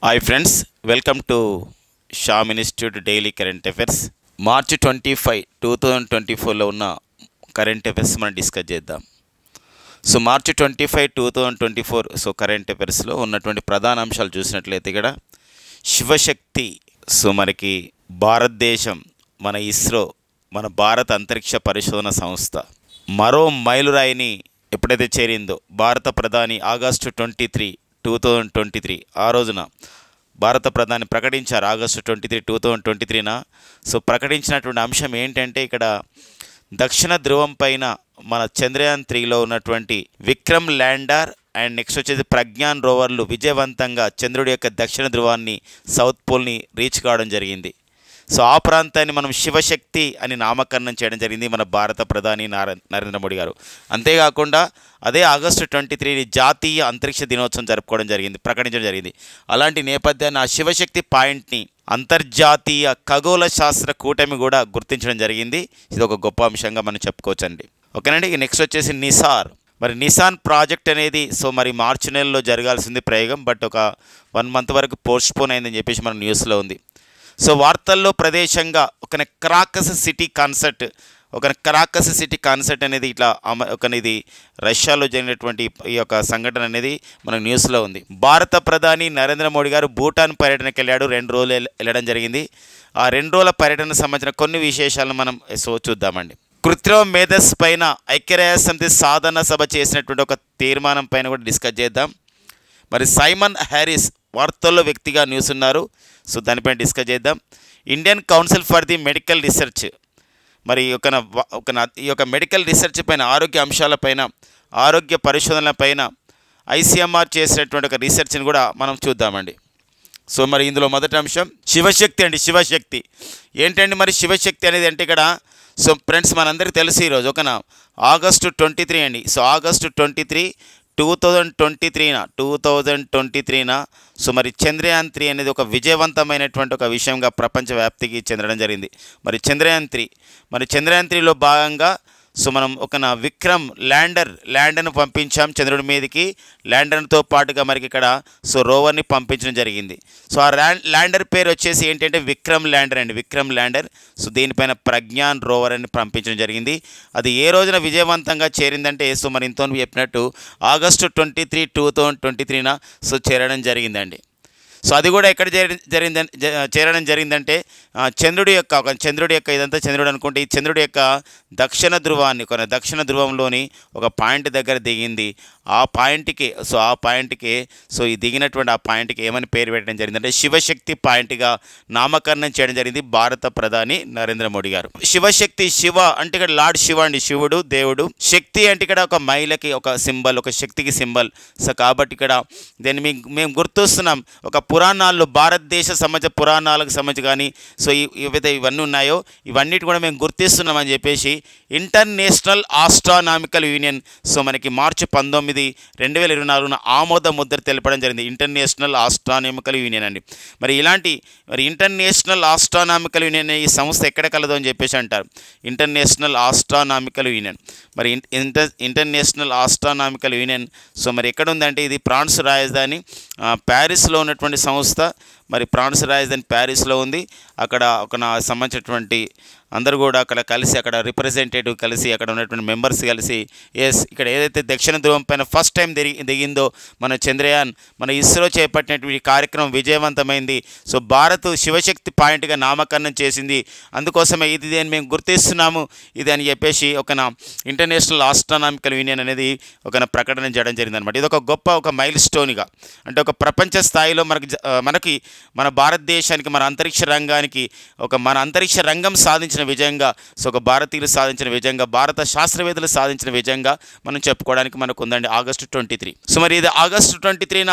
Hi friends, welcome to Sham institute daily current affairs. March 25, 2024లో ఉన్న current affairs మనం discuss చేద్దాం. సో మార్చి 25, 2024 కరెంట్ అఫైర్స్లో ఉన్నటువంటి ప్రధాన అంశాలు చూసినట్లయితే ఇక్కడ శివశక్తి. మనకి భారతదేశం, మన ఇస్రో, మన భారత అంతరిక్ష పరిశోధన సంస్థ మరో మైలురాయిని ఎప్పుడైతే చేరిందో, భారత ప్రధాని ఆగస్టు 23, 2023 ఆ రోజున భారత ప్రధాని ప్రకటించారు. ఆగస్టు 23, 2023న ప్రకటించినటువంటి అంశం ఏంటంటే, ఇక్కడ దక్షిణ ధ్రువం పైన మన చంద్రయాన్ 3లో ఉన్నటువంటి విక్రమ్ ల్యాండర్ అండ్ నెక్స్ట్ వచ్చేసి ప్రజ్ఞాన్ రోవర్లు విజయవంతంగా చంద్రుడి యొక్క దక్షిణ ధ్రువాన్ని, సౌత్ పోల్ని రీచ్ కావడం జరిగింది. ఆ ప్రాంతాన్ని మనం శివశక్తి అని నామకరణం చేయడం జరిగింది మన భారత ప్రధాని నరేంద్ర మోడీ గారు. అంతేకాకుండా అదే ఆగస్టు 23 జాతీయ అంతరిక్ష దినోత్సవం జరుపుకోవడం జరిగింది, ప్రకటించడం జరిగింది. అలాంటి నేపథ్యాన్ని ఆ శివశక్తి పాయింట్ని అంతర్జాతీయ ఖగోళ శాస్త్ర కూటమి కూడా గుర్తించడం జరిగింది. ఇది ఒక గొప్ప అంశంగా మనం చెప్పుకోవచ్చండి. ఓకేనండి. నెక్స్ట్ వచ్చేసి నిసార్. నిసాన్ ప్రాజెక్ట్ అనేది మరి మార్చి నెలలో జరగాల్సింది ప్రయోగం, బట్ ఒక 1 month వరకు పోస్ట్పోన్ అయిందని చెప్పేసి మన న్యూస్లో ఉంది. వార్తల్లో ప్రదేశంగా ఒక క్రాకస్ సిటీ కాన్సర్ట్ అనేది ఇట్లా ఇది రష్యాలో జరిగినటువంటి ఈ యొక్క సంఘటన అనేది మనకు న్యూస్లో ఉంది. భారత ప్రధాని నరేంద్ర మోడీ గారు భూటాన్ పర్యటనకు వెళ్ళాడు. 2 రోజులు వెళ్ళడం జరిగింది. ఆ 2 రోజుల పర్యటనకు సంబంధించిన కొన్ని విశేషాలను మనం చూద్దామండి. కృత్రిమ మేధస్సు పైన ఐక్యరాజ్యసమితి సాధారణ సభ చేసినటువంటి ఒక తీర్మానం పైన కూడా డిస్కస్ చేద్దాం. సైమన్ హ్యారిస్ వార్తల్లో వ్యక్తిగా న్యూస్ ఉన్నారు. దానిపైన డిస్కస్ చేద్దాం. Indian Council for the Medical research ఈ యొక్క మెడికల్ రీసెర్చ్ పైన, ఆరోగ్య అంశాలపైన, ఆరోగ్య పరిశోధనలపైన ఐసీఎంఆర్ చేసినటువంటి ఒక రీసెర్చ్ని కూడా మనం చూద్దామండి. ఇందులో మొదటి అంశం శివశక్తి అండి. శివశక్తి ఏంటండి? శివశక్తి అనేది అంటే ఇక్కడ ఫ్రెండ్స్ మనందరికీ తెలుసు ఈరోజు ఆగస్టు 23 అండి. ఆగస్టు 23, 2023న చంద్రయాన్ 3 అనేది ఒక విజయవంతమైనటువంటి ఒక విషయంగా ప్రపంచవ్యాప్తికి చెందడం జరిగింది. చంద్రయాన్ 3లో భాగంగా మనం ఒక విక్రమ్ ల్యాండర్ను పంపించాం చంద్రుడి మీదకి. ల్యాండర్తో పాటుగా ఇక్కడ రోవర్ని పంపించడం జరిగింది. ఆ ల్యాండర్ పేరు వచ్చేసి ఏంటంటే విక్రమ్ ల్యాండర్ అండి. విక్రమ్ ల్యాండర్. దీనిపైన ప్రజ్ఞాన్ రోవర్ అని పంపించడం జరిగింది. అది ఏ రోజున విజయవంతంగా చేరిందంటే ఇంతో చెప్పినట్టు ఆగస్టు 23, 2023న చేరడం జరిగిందండి. అది కూడా ఎక్కడ చేరడం జరిగిందంటే చంద్రుడి యొక్క ఇదంతా చంద్రుడు అనుకుంటే, ఈ చంద్రుడి యొక్క దక్షిణ ధ్రువంలోని ఒక పాయింట్ దగ్గర దిగింది. ఆ పాయింట్కి ఈ దిగినటువంటి ఆ పాయింట్కి ఏమని పేరు పెట్టడం జరిగిందంటే శివశక్తి పాయింట్గా నామకరణం చేయడం జరిగింది భారత ప్రధాని నరేంద్ర మోడీ గారు. శివశక్తి, శివ అంటే ఇక్కడ లార్డ్ శివ అండి, శివుడు దేవుడు. శక్తి అంటే ఇక్కడ ఒక మహిళకి ఒక సింబల్, ఒక శక్తికి సింబల్. కాబట్టి ఇక్కడ దీన్ని మేము గుర్తొస్తున్నాం. ఒక పురాణాల్లో, భారతదేశ సంబంధించిన పురాణాలకు సంబంధించి కానీ ఏవైతే ఇవన్నీ ఉన్నాయో ఇవన్నిటి కూడా మేము గుర్తిస్తున్నామని చెప్పేసి ఇంటర్నేషనల్ ఆస్ట్రానామికల్ యూనియన్ మనకి మార్చి 19, 2024న ఆమోద ముద్ర తెలపడం జరిగింది. ఇంటర్నేషనల్ ఆస్ట్రానామికల్ యూనియన్ అండి. ఇలాంటి ఇంటర్నేషనల్ ఆస్ట్రానామికల్ యూనియన్ ఈ సంస్థ ఎక్కడ కలదు అని చెప్పేసి అంటారు. International astronomical union international astronomical union ఎక్కడ ఉందంటే ఇది ఫ్రాన్స్ రాజధాని ప్యారిస్లో ఉన్నటువంటి సంస్థ. ఫ్రాన్స్ రాజధాని ప్యారిస్లో ఉంది. అక్కడ సంబంధించినటువంటి అందరూ కూడా అక్కడ కలిసి, అక్కడ రిప్రజెంటేటివ్ కలిసి, అక్కడ ఉన్నటువంటి మెంబర్స్ కలిసి ఇక్కడ ఏదైతే దక్షిణ ధ్రువం పైన ఫస్ట్ టైం దిగిందో మన చంద్రయాన్, మన ఇస్రో చేపట్టినటువంటి కార్యక్రమం విజయవంతమైంది. భారత్ శివశక్తి పాయింట్గా నామకరణం చేసింది. అందుకోసమే ఇది మేము గుర్తిస్తున్నాము ఇది అని చెప్పేసి ఇంటర్నేషనల్ ఆస్ట్రానామికల్ యూనియన్ అనేది ప్రకటన చేయడం జరిగిందనమాట. ఇది ఒక గొప్ప మైల్ స్టోన్గా, అంటే ఒక ప్రపంచ స్థాయిలో మనకి మన భారతదేశానికి, మన అంతరిక్ష రంగానికి మన అంతరిక్ష రంగం సాధించిన విజయంగా, ఒక భారతీయులు సాధించిన విజయంగా, భారత శాస్త్రవేత్తలు సాధించిన విజయంగా మనం చెప్పుకోవడానికి మనకు ఉందండి ఆగస్టు 23. ఇది ఆగస్టు 23న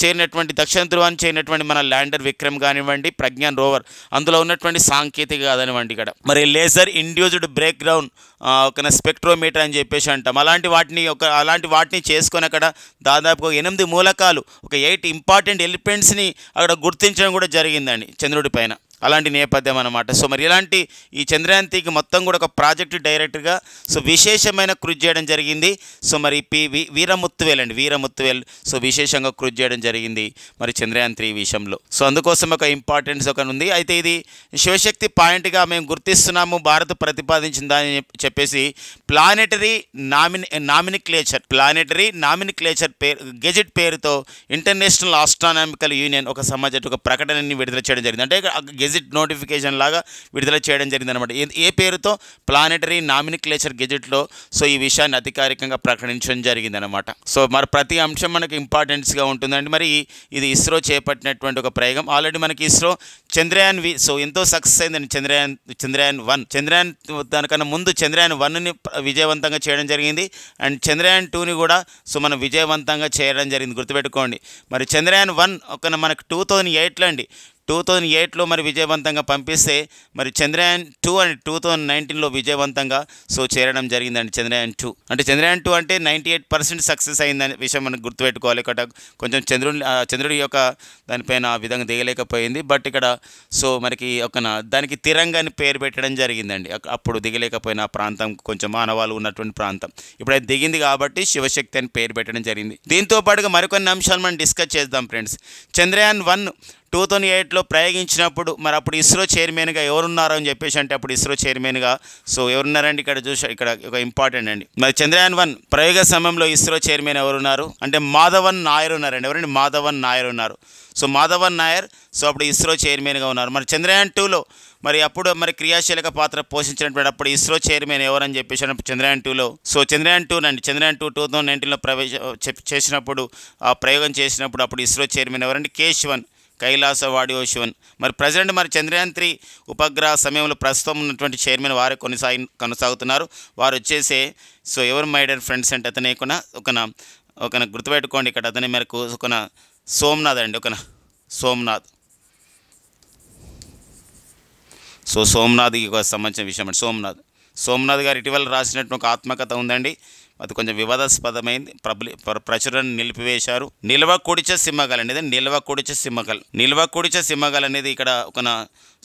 చేరినటువంటి దక్షిణ ధ్రువాన్ని చేరినటువంటి మన ల్యాండర్ విక్రమ్ కానివ్వండి, ప్రజ్ఞాన్ రోవర్, అందులో ఉన్నటువంటి సాంకేతిక కాదనివ్వండి. ఇక్కడ laser induced break down spectrometer అని చెప్పేసి అంటాం. అలాంటి వాటిని చేసుకొని అక్కడ దాదాపు 8 మూలకాలు, 8 ఇంపార్టెంట్ ఎలిమెంట్స్ని అక్కడ గుర్తించడం కూడా జరిగిందండి చంద్రుడి పైన. అలాంటి నేపథ్యం అనమాట. సో మరి ఇలాంటి ఈ చంద్రయాన్-3కి మొత్తం కూడా ఒక ప్రాజెక్ట్ డైరెక్టర్గా సో విశేషమైన కృషి చేయడం జరిగింది. సో మరి వీరముత్తువేల్ సో విశేషంగా కృషి చేయడం జరిగింది మరి చంద్రయాన్-3 విషయంలో. సో అందుకోసం ఒక ఇంపార్టెన్స్ ఒక ఉంది. అయితే ఇది శివశక్తి పాయింట్గా మేము గుర్తిస్తున్నాము, భారత్ ప్రతిపాదించిందని చెప్పేసి ప్లానెటరీ నామినిక్లేచర్ గెజెట్ పేరుతో ఇంటర్నేషనల్ ఆస్ట్రానామికల్ యూనియన్ ఒక ఒక ప్రకటనని విడుదల చేయడం జరిగింది. అంటే గెజెట్ నోటిఫికేషన్ లాగా విడుదల చేయడం జరిగింది అనమాట. ఏ పేరుతో? ప్లానెటరీ నామినిక్లేచర్ గెజెట్లో సో ఈ విషయాన్ని అధికారికంగా ప్రకటించడం జరిగింది అనమాట. సో మరి ప్రతి అంశం మనకు ఇంపార్టెన్స్గా ఉంటుందండి. మరి ఇది ఇస్రో చేపట్టినటువంటి ఒక ప్రయోగం. ఆల్రెడీ మనకి ఇస్రో చంద్రయాన్ సో ఎంతో సక్సెస్ అయిందండి. చంద్రయాన్ దానికన్నా ముందు చంద్రయాన్-1ని విజయవంతంగా చేయడం జరిగింది. అండ్ చంద్రయాన్-2ని కూడా సో మనం విజయవంతంగా చేయడం జరిగింది, గుర్తుపెట్టుకోండి. మరి చంద్రయాన్-1 ఒక మనకు 2008లో అండి, 2008లో మరి విజయవంతంగా పంపిస్తే మరి చంద్రయాన్-2 అని 2019లో విజయవంతంగా సో చేరడం జరిగిందండి. చంద్రయాన్-2 అంటే 98% సక్సెస్ అయిందనే విషయం మనకు గుర్తుపెట్టుకోవాలి. ఇక్కడ కొంచెం చంద్రుడి యొక్క దానిపైన ఆ విధంగా దిగలేకపోయింది. బట్ ఇక్కడ సో మనకి దానికి తిరంగా అని పేరు పెట్టడం జరిగిందండి. అప్పుడు దిగలేకపోయిన ప్రాంతం కొంచెం మానవాళ్ళు ఉన్నటువంటి ప్రాంతం. ఇప్పుడు అది దిగింది కాబట్టి శివశక్తి అని పేరు పెట్టడం జరిగింది. దీంతో పాటుగా మరికొన్ని అంశాలు మనం డిస్కస్ చేద్దాం ఫ్రెండ్స్. చంద్రయాన్-1 2008లో ప్రయోగించినప్పుడు మరి అప్పుడు ఇస్రో చైర్మన్గా ఎవరున్నారో అని చెప్పేసి అంటే అప్పుడు ఇస్రో చైర్మన్గా సో ఎవరున్నారండి ఇక్కడ ఇక్కడ ఒక ఇంపార్టెంట్ అండి. మరి చంద్రయాన్-1 ప్రయోగ సమయంలో ఇస్రో చైర్మన్ ఎవరున్నారు అంటే మాధవన్ నాయర్ ఉన్నారండి. ఎవరండి? మాధవన్ నాయర్ ఉన్నారు. సో మాధవన్ నాయర్ సో అప్పుడు ఇస్రో చైర్మన్గా ఉన్నారు. మరి చంద్రయాన్-2లో మరి అప్పుడు మరి క్రియాశీలక పాత్ర పోషించినటువంటి అప్పుడు ఇస్రో చైర్మన్ ఎవరని చెప్పేసి చంద్రయాన్-2లో సో చంద్రయాన్-2 2019లో చేసినప్పుడు ఆ ప్రయోగం చేసినప్పుడు అప్పుడు ఇస్రో చైర్మన్ ఎవరండి? కైలాసవాడి శివన్. మరి ప్రజెంట్ మరి చంద్రయాన్-3 ఉపగ్రహ సమయంలో ప్రస్తుతం ఉన్నటువంటి చైర్మన్ వారే కొనసాగుతున్నారు. వారు వచ్చేసి సో ఎవరు మై డియర్ ఫ్రెండ్స్ అంటే అతనే ఒక గుర్తుపెట్టుకోండి. ఇక్కడ అతనే మనకు సోమనాథ్ అండి. సోమనాథ్. సో సోమనాథ్కి సంబంధించిన విషయం అండి. సోమనాథ్ గారు ఇటీవల రాసినట్టు ఒక ఆత్మకథ ఉందండి. అది కొంచెం వివాదాస్పదమైంది, ప్రచురణ నిలిపివేశారు. నిల్వకుడిచ సింహగల్ అనేది నిల్వకుడిచ సింహగల్ అనేది ఇక్కడ ఒక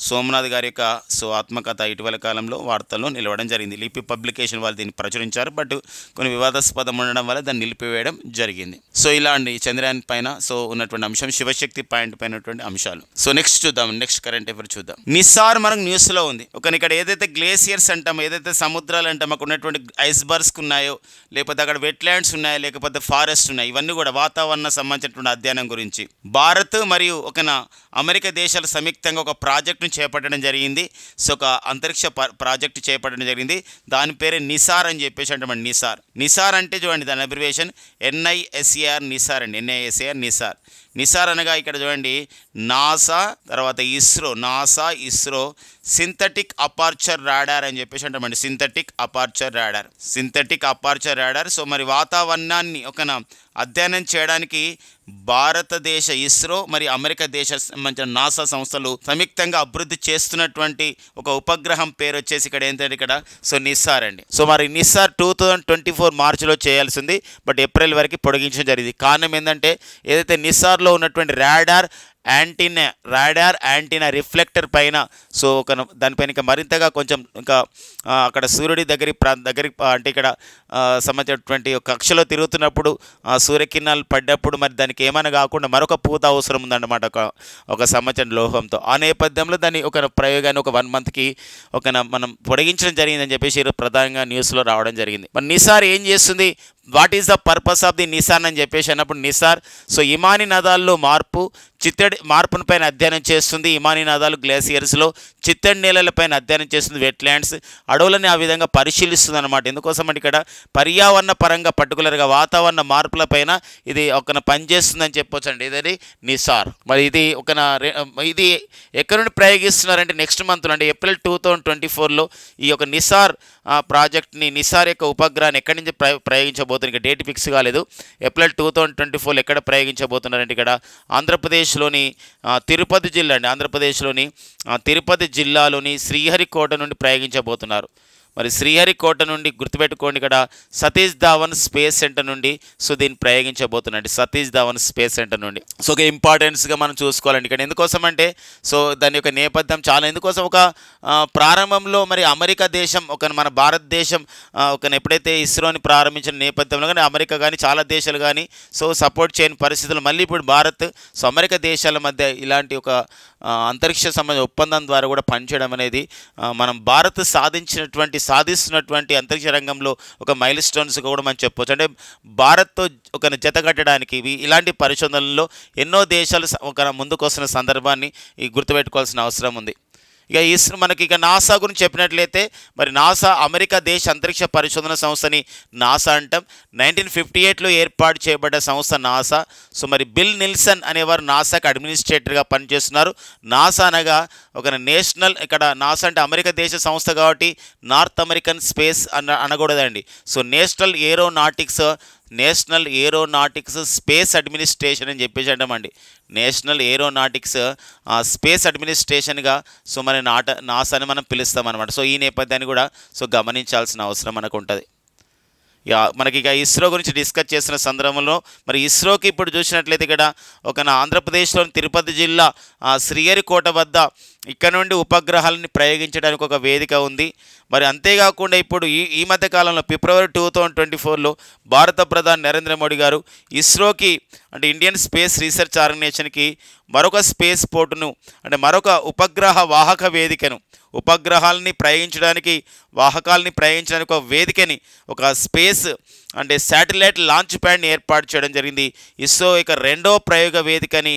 సోమనాథ్ గారి యొక్క సో ఆత్మకథ ఇటీవల కాలంలో వార్తల్లో నిలవడం జరిగింది. లిపి పబ్లికేషన్ వాళ్ళు దీన్ని ప్రచురించారు. బట్ కొన్ని వివాదాస్పదం ఉండడం వల్ల దాన్ని నిలిపివేయడం జరిగింది. సో ఇలా అండి చంద్రయాన్ పైన సో ఉన్నటువంటి అంశం, శివశక్తి పాయింట్ పైన ఉన్నటువంటి అంశాలు. సో నెక్స్ట్ చూద్దాం, నెక్స్ట్ కరెంట్ అఫైర్ చూద్దాం. నిస్సార్ మనకు న్యూస్లో ఉంది. ఇక్కడ ఏదైతే గ్లేసియర్స్ అంటామో, ఏదైతే సముద్రాలు అంటామో, అక్కడ ఉన్నటువంటి ఐస్బర్గ్స్ ఉన్నాయో, లేకపోతే అక్కడ వెట్లాండ్స్ ఉన్నాయో, లేకపోతే ఫారెస్ట్ ఉన్నాయి, ఇవన్నీ కూడా వాతావరణ సంబంధించినటువంటి అధ్యయనం గురించి భారత్ మరియు అమెరికా దేశాలు సంయుక్తంగా ఒక ప్రాజెక్టును చేపట్టడం జరిగింది. సో ఒక అంతరిక్ష ప్రాజెక్టు చేపట్టడం జరిగింది. దాని పేరే నిసార్ అని చెప్పేసి అంటామండి. నిసార్ అంటే చూడండి దాని అబ్రివేషన్ NISAR నిసార్ అండి. నిసార్ అనగా ఇక్కడ చూడండి నాసా తర్వాత ఇస్రో సింథటిక్ అపార్చర్ రాడార్ అని చెప్పేసి అంటామండి. Synthetic aperture radar. సో మరి వాతావరణాన్ని అధ్యయనం చేయడానికి భారతదేశ ఇస్రో మరి అమెరికా దేశ సంబంధించిన నాసా సంస్థలు సంయుక్తంగా అభివృద్ధి చేస్తున్నటువంటి ఒక ఉపగ్రహం పేరు వచ్చేసి ఇక్కడ ఏంటంటే సో నిస్సార్ అండి. సో మరి నిస్సార్ 2024 మార్చిలో చేయాల్సింది, బట్ ఏప్రిల్ వరకు పొడిగించడం జరిగింది. కారణం ఏంటంటే ఏదైతే నిస్సార్లో ఉన్నటువంటి రాడార్ యాంటీనా రిఫ్లెక్టర్ పైన సో దానిపైన ఇంకా మరింతగా కొంచెం అక్కడ సూర్యుడి దగ్గర అంటే ఇక్కడ సంబంధించినటువంటి కక్షలో తిరుగుతున్నప్పుడు సూర్యకిరణాలు పడ్డప్పుడు మరి దానికి ఏమైనా కాకుండా మరొక పూత అవసరం ఉందన్నమాట ఒక సంబంధించిన లోహంతో. ఆ నేపథ్యంలో దాన్ని ఒక ప్రయోగాన్ని 1 మంత్కి మనం పొడిగించడం జరిగిందని చెప్పేసి ప్రధానంగా న్యూస్లో రావడం జరిగింది. మరి నిసార్ ఏం చేస్తుంది, what is the purpose of the Nisar అని చెప్పేసి అన్నప్పుడు నిసార్ సో ఇమానీ నదాల్లో మార్పును పైన అధ్యయనం చేస్తుంది. ఇమానీ నదాలు గ్లేసియర్స్లో చిత్తడి నేలలపైన అధ్యయనం చేస్తుంది. వెట్లాండ్స్ అడవులని ఆ విధంగా పరిశీలిస్తుంది అనమాట. ఎందుకోసం అంటే ఇక్కడ పర్యావరణ పరంగా పర్టికులర్గా వాతావరణ మార్పులపైన ఇది పనిచేస్తుందని చెప్పొచ్చు అండి. ఇది నిసార్. మరి ఇది ఎక్కడి నుండి ప్రయోగిస్తున్నారంటే నెక్స్ట్ మంత్లో అంటే ఏప్రిల్ 2024లో ఈ నిసార్ ప్రాజెక్ట్ని నిసార్ యొక్క ఉపగ్రహాన్ని ఎక్కడి నుంచి ప్రయోగించబోతున్నారు, ఇంకా డేట్ ఫిక్స్ కాలేదు. ఏప్రిల్ 2024లో ఎక్కడ ప్రయోగించబోతున్నారంటే ఇక్కడ ఆంధ్రప్రదేశ్లోని తిరుపతి జిల్లాలోని శ్రీహరికోట నుండి ప్రయోగించబోతున్నారు. మరి శ్రీహరికోట నుండి గుర్తుపెట్టుకోండి, ఇక్కడ సతీష్ ధావన్ స్పేస్ సెంటర్ నుండి సో దీన్ని ప్రయోగించబోతున్నాండి, సతీష్ ధావన్ స్పేస్ సెంటర్ నుండి. సో ఒక ఇంపార్టెన్స్గా మనం చూసుకోవాలండి ఇక్కడ. ఎందుకోసం అంటే సో దాని యొక్క నేపథ్యం చాలా ఎందుకోసం ఒక ప్రారంభంలో మరి అమెరికా దేశం మన భారతదేశం ఎప్పుడైతే ఇస్రోని ప్రారంభించిన నేపథ్యంలో కానీ అమెరికా కానీ చాలా దేశాలు కానీ సో సపోర్ట్ చేయని పరిస్థితులు మళ్ళీ ఇప్పుడు భారత్ సో అమెరికా దేశాల మధ్య ఇలాంటి ఒక అంతరిక్ష సంబంధ ఒప్పందం ద్వారా కూడా పనిచేయడం అనేది మనం భారత్ సాధిస్తున్నటువంటి అంతరిక్ష రంగంలో ఒక మైల్ స్టోన్స్గా కూడా మనం చెప్పవచ్చు. అంటే భారత్తో ఒక జతగట్టడానికి ఇలాంటి పరిశోధనల్లో ఎన్నో దేశాలు ఒక ముందుకు వస్తున్న సందర్భాన్ని గుర్తుపెట్టుకోవాల్సిన అవసరం ఉంది. ఇక ఇస్రో మనకి ఇక నాసా గురించి చెప్పినట్లయితే మరి నాసా అమెరికా దేశ అంతరిక్ష పరిశోధన సంస్థని నాసా అంటాం. 1958లో ఏర్పాటు చేయబడ్డ సంస్థ నాసా. సో మరి బిల్ నిల్సన్ అనేవారు నాసాకి అడ్మినిస్ట్రేటర్గా పనిచేస్తున్నారు. నాసా అనగా ఒక నేషనల్, ఇక్కడ నాసా అంటే అమెరికా దేశ సంస్థ కాబట్టి నార్త్ అమెరికన్ స్పేస్ అనకూడదండి. So National Aeronautics Space Administration అని చెప్పేసి అంటామండి. నేషనల్ ఏరోనాటిక్స్ స్పేస్ అడ్మినిస్ట్రేషన్గా సో మరి నాసాని మనం పిలుస్తాం అనమాట. సో ఈ నేపథ్యాన్ని కూడా సో గమనించాల్సిన అవసరం మనకు ఉంటుంది. మనకి ఇస్రో గురించి డిస్కస్ చేసిన సందర్భంలో మరి ఇస్రోకి ఇప్పుడు చూసినట్లయితే ఇక్కడ ఆంధ్రప్రదేశ్లోని తిరుపతి జిల్లా శ్రీహరికోట వద్ద ఇక్కడ నుండి ఉపగ్రహాలని ప్రయోగించడానికి ఒక వేదిక ఉంది. మరి అంతేకాకుండా ఇప్పుడు ఈ మధ్య కాలంలో ఫిబ్రవరి 2024లో భారత ప్రధాని నరేంద్ర మోడీ గారు ఇస్రోకి అంటే ఇండియన్ స్పేస్ రీసెర్చ్ ఆర్గనైజేషన్కి మరొక స్పేస్ పోర్టును అంటే మరొక ఉపగ్రహ వాహక వేదికను ఉపగ్రహాలని ప్రయోగించడానికి ఒక వేదికని ఒక స్పేస్ అంటే శాటిలైట్ లాంచ్ ప్యాడ్ని ఏర్పాటు చేయడం జరిగింది. ఇస్రో ఇక రెండో ప్రయోగ వేదికని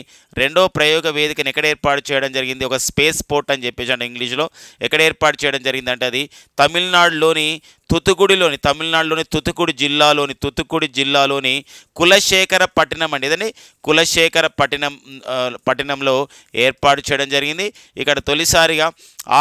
ఎక్కడ ఏర్పాటు చేయడం జరిగింది, ఒక స్పేస్ పోర్ట్ అని చెప్పేసి అంటే ఇంగ్లీష్లో ఎక్కడ ఏర్పాటు చేయడం జరిగిందంటే అది తమిళనాడులోని తుతుకుడి జిల్లాలోని కులశేఖర పట్టణం అండి. ఇదని కులశేఖర పట్టణంలో ఏర్పాటు చేయడం జరిగింది. ఇక్కడ తొలిసారిగా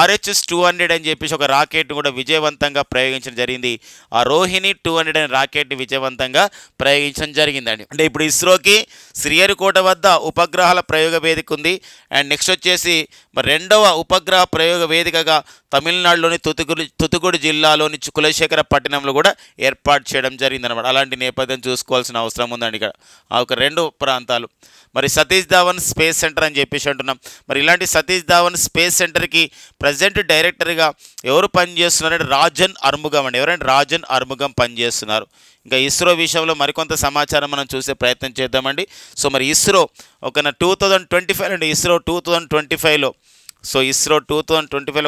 RH-200 అని చెప్పేసి ఒక రాకెట్ను కూడా విజయవంతంగా ప్రయోగించడం జరిగింది. ఆ రోహిణి 200 అనే రాకెట్ని విజయవంతంగా ప్రయోగించడం జరిగిందండి. అంటే ఇప్పుడు ఇస్రోకి శ్రీహరికోట వద్ద ఉపగ్రహాల ప్రయోగ వేదిక ఉంది. అండ్ నెక్స్ట్ వచ్చేసి మరి రెండవ ఉపగ్రహ ప్రయోగ వేదికగా తమిళనాడులోని తుతుకుడి జిల్లాలోని కులశేఖర పట్టణంలో కూడా ఏర్పాటు చేయడం జరిగిందనమాట. అలాంటి నేపథ్యం చూసుకోవాల్సిన అవసరం ఉందండి ఇక్కడ ఒక రెండు ప్రాంతాలు. మరి సతీష్ ధావన్ స్పేస్ సెంటర్ అని చెప్పేసి అంటున్నాం. మరి ఇలాంటి సతీష్ ధావన్ స్పేస్ సెంటర్కి ప్రజెంట్ డైరెక్టర్గా ఎవరు పనిచేస్తున్నారంటే రాజన్ అర్ముగం అండి. ఎవరంటే రాజన్ అర్ముగం పనిచేస్తున్నారు. ఇంకా ఇస్రో విషయంలో మరికొంత సమాచారం మనం చూసే ప్రయత్నం చేద్దామండి. సో మరి ఇస్రో 2025 అండి. ఇస్రో 2025లో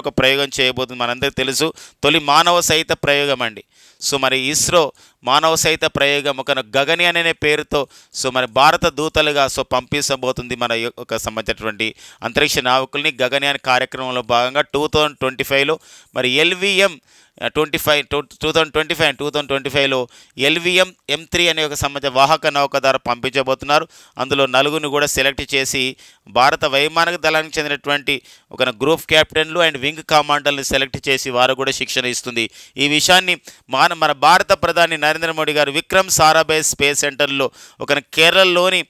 ఒక ప్రయోగం చేయబోతుంది. మనందరికీ తెలుసు తొలి మానవ సహిత ప్రయోగం అండి. సో మరి ఇస్రో మానవ సహిత ప్రయోగం గగన్యాన్ అనే పేరుతో సో మరి భారత దూతలుగా సో పంపించబోతుంది మన యొక్క సంబంధించినటువంటి అంతరిక్ష నావికుల్ని. గగన్యాన్ కార్యక్రమంలో భాగంగా 2025లో మరి LVM 2025లో LVM M3 అనే ఒక సంబంధించిన వాహక నౌక ద్వారా పంపించబోతున్నారు. అందులో నలుగురిని కూడా సెలెక్ట్ చేసి భారత వైమానిక దళానికి చెందినటువంటి ఒక గ్రూప్ క్యాప్టెన్లు అండ్ వింగ్ కమాండర్లను సెలెక్ట్ చేసి వారు కూడా శిక్షణ ఇస్తుంది. ఈ విషయాన్ని మన భారత ప్రధాని నరేంద్ర మోడీ గారు విక్రమ్ సారాభాయ్ స్పేస్ సెంటర్లో కేరళలోని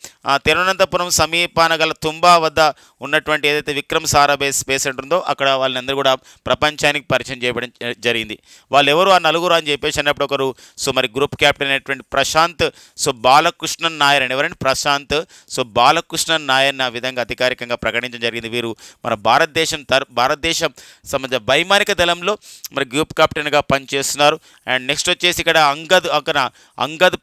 తిరువనంతపురం సమీపాన గల తుంబా వద్ద ఉన్నటువంటి ఏదైతే విక్రమ్ సారాభాయ్ స్పేస్ సెంటర్ ఉందో అక్కడ వాళ్ళందరూ కూడా ప్రపంచానికి పరిచయం చేయడం జరిగింది. వాళ్ళు ఎవరు ఆ నలుగురు అని చెప్పేసి అన్నప్పుడు ఒకరు సో మరి గ్రూప్ క్యాప్టెన్ అయినటువంటి ప్రశాంత్ బాలకృష్ణన్ నాయర్ అని. ఎవరండి? ప్రశాంత్ బాలకృష్ణన్ నాయర్ని ఆ విధంగా అధికారికంగా ప్రకటించడం జరిగింది. వీరు మన భారతదేశం సంబంధించిన వైమానిక దళంలో మరి గ్రూప్ కెప్టెన్గా పనిచేస్తున్నారు. అండ్ నెక్స్ట్ వచ్చేసి ఇక్కడ అంగద్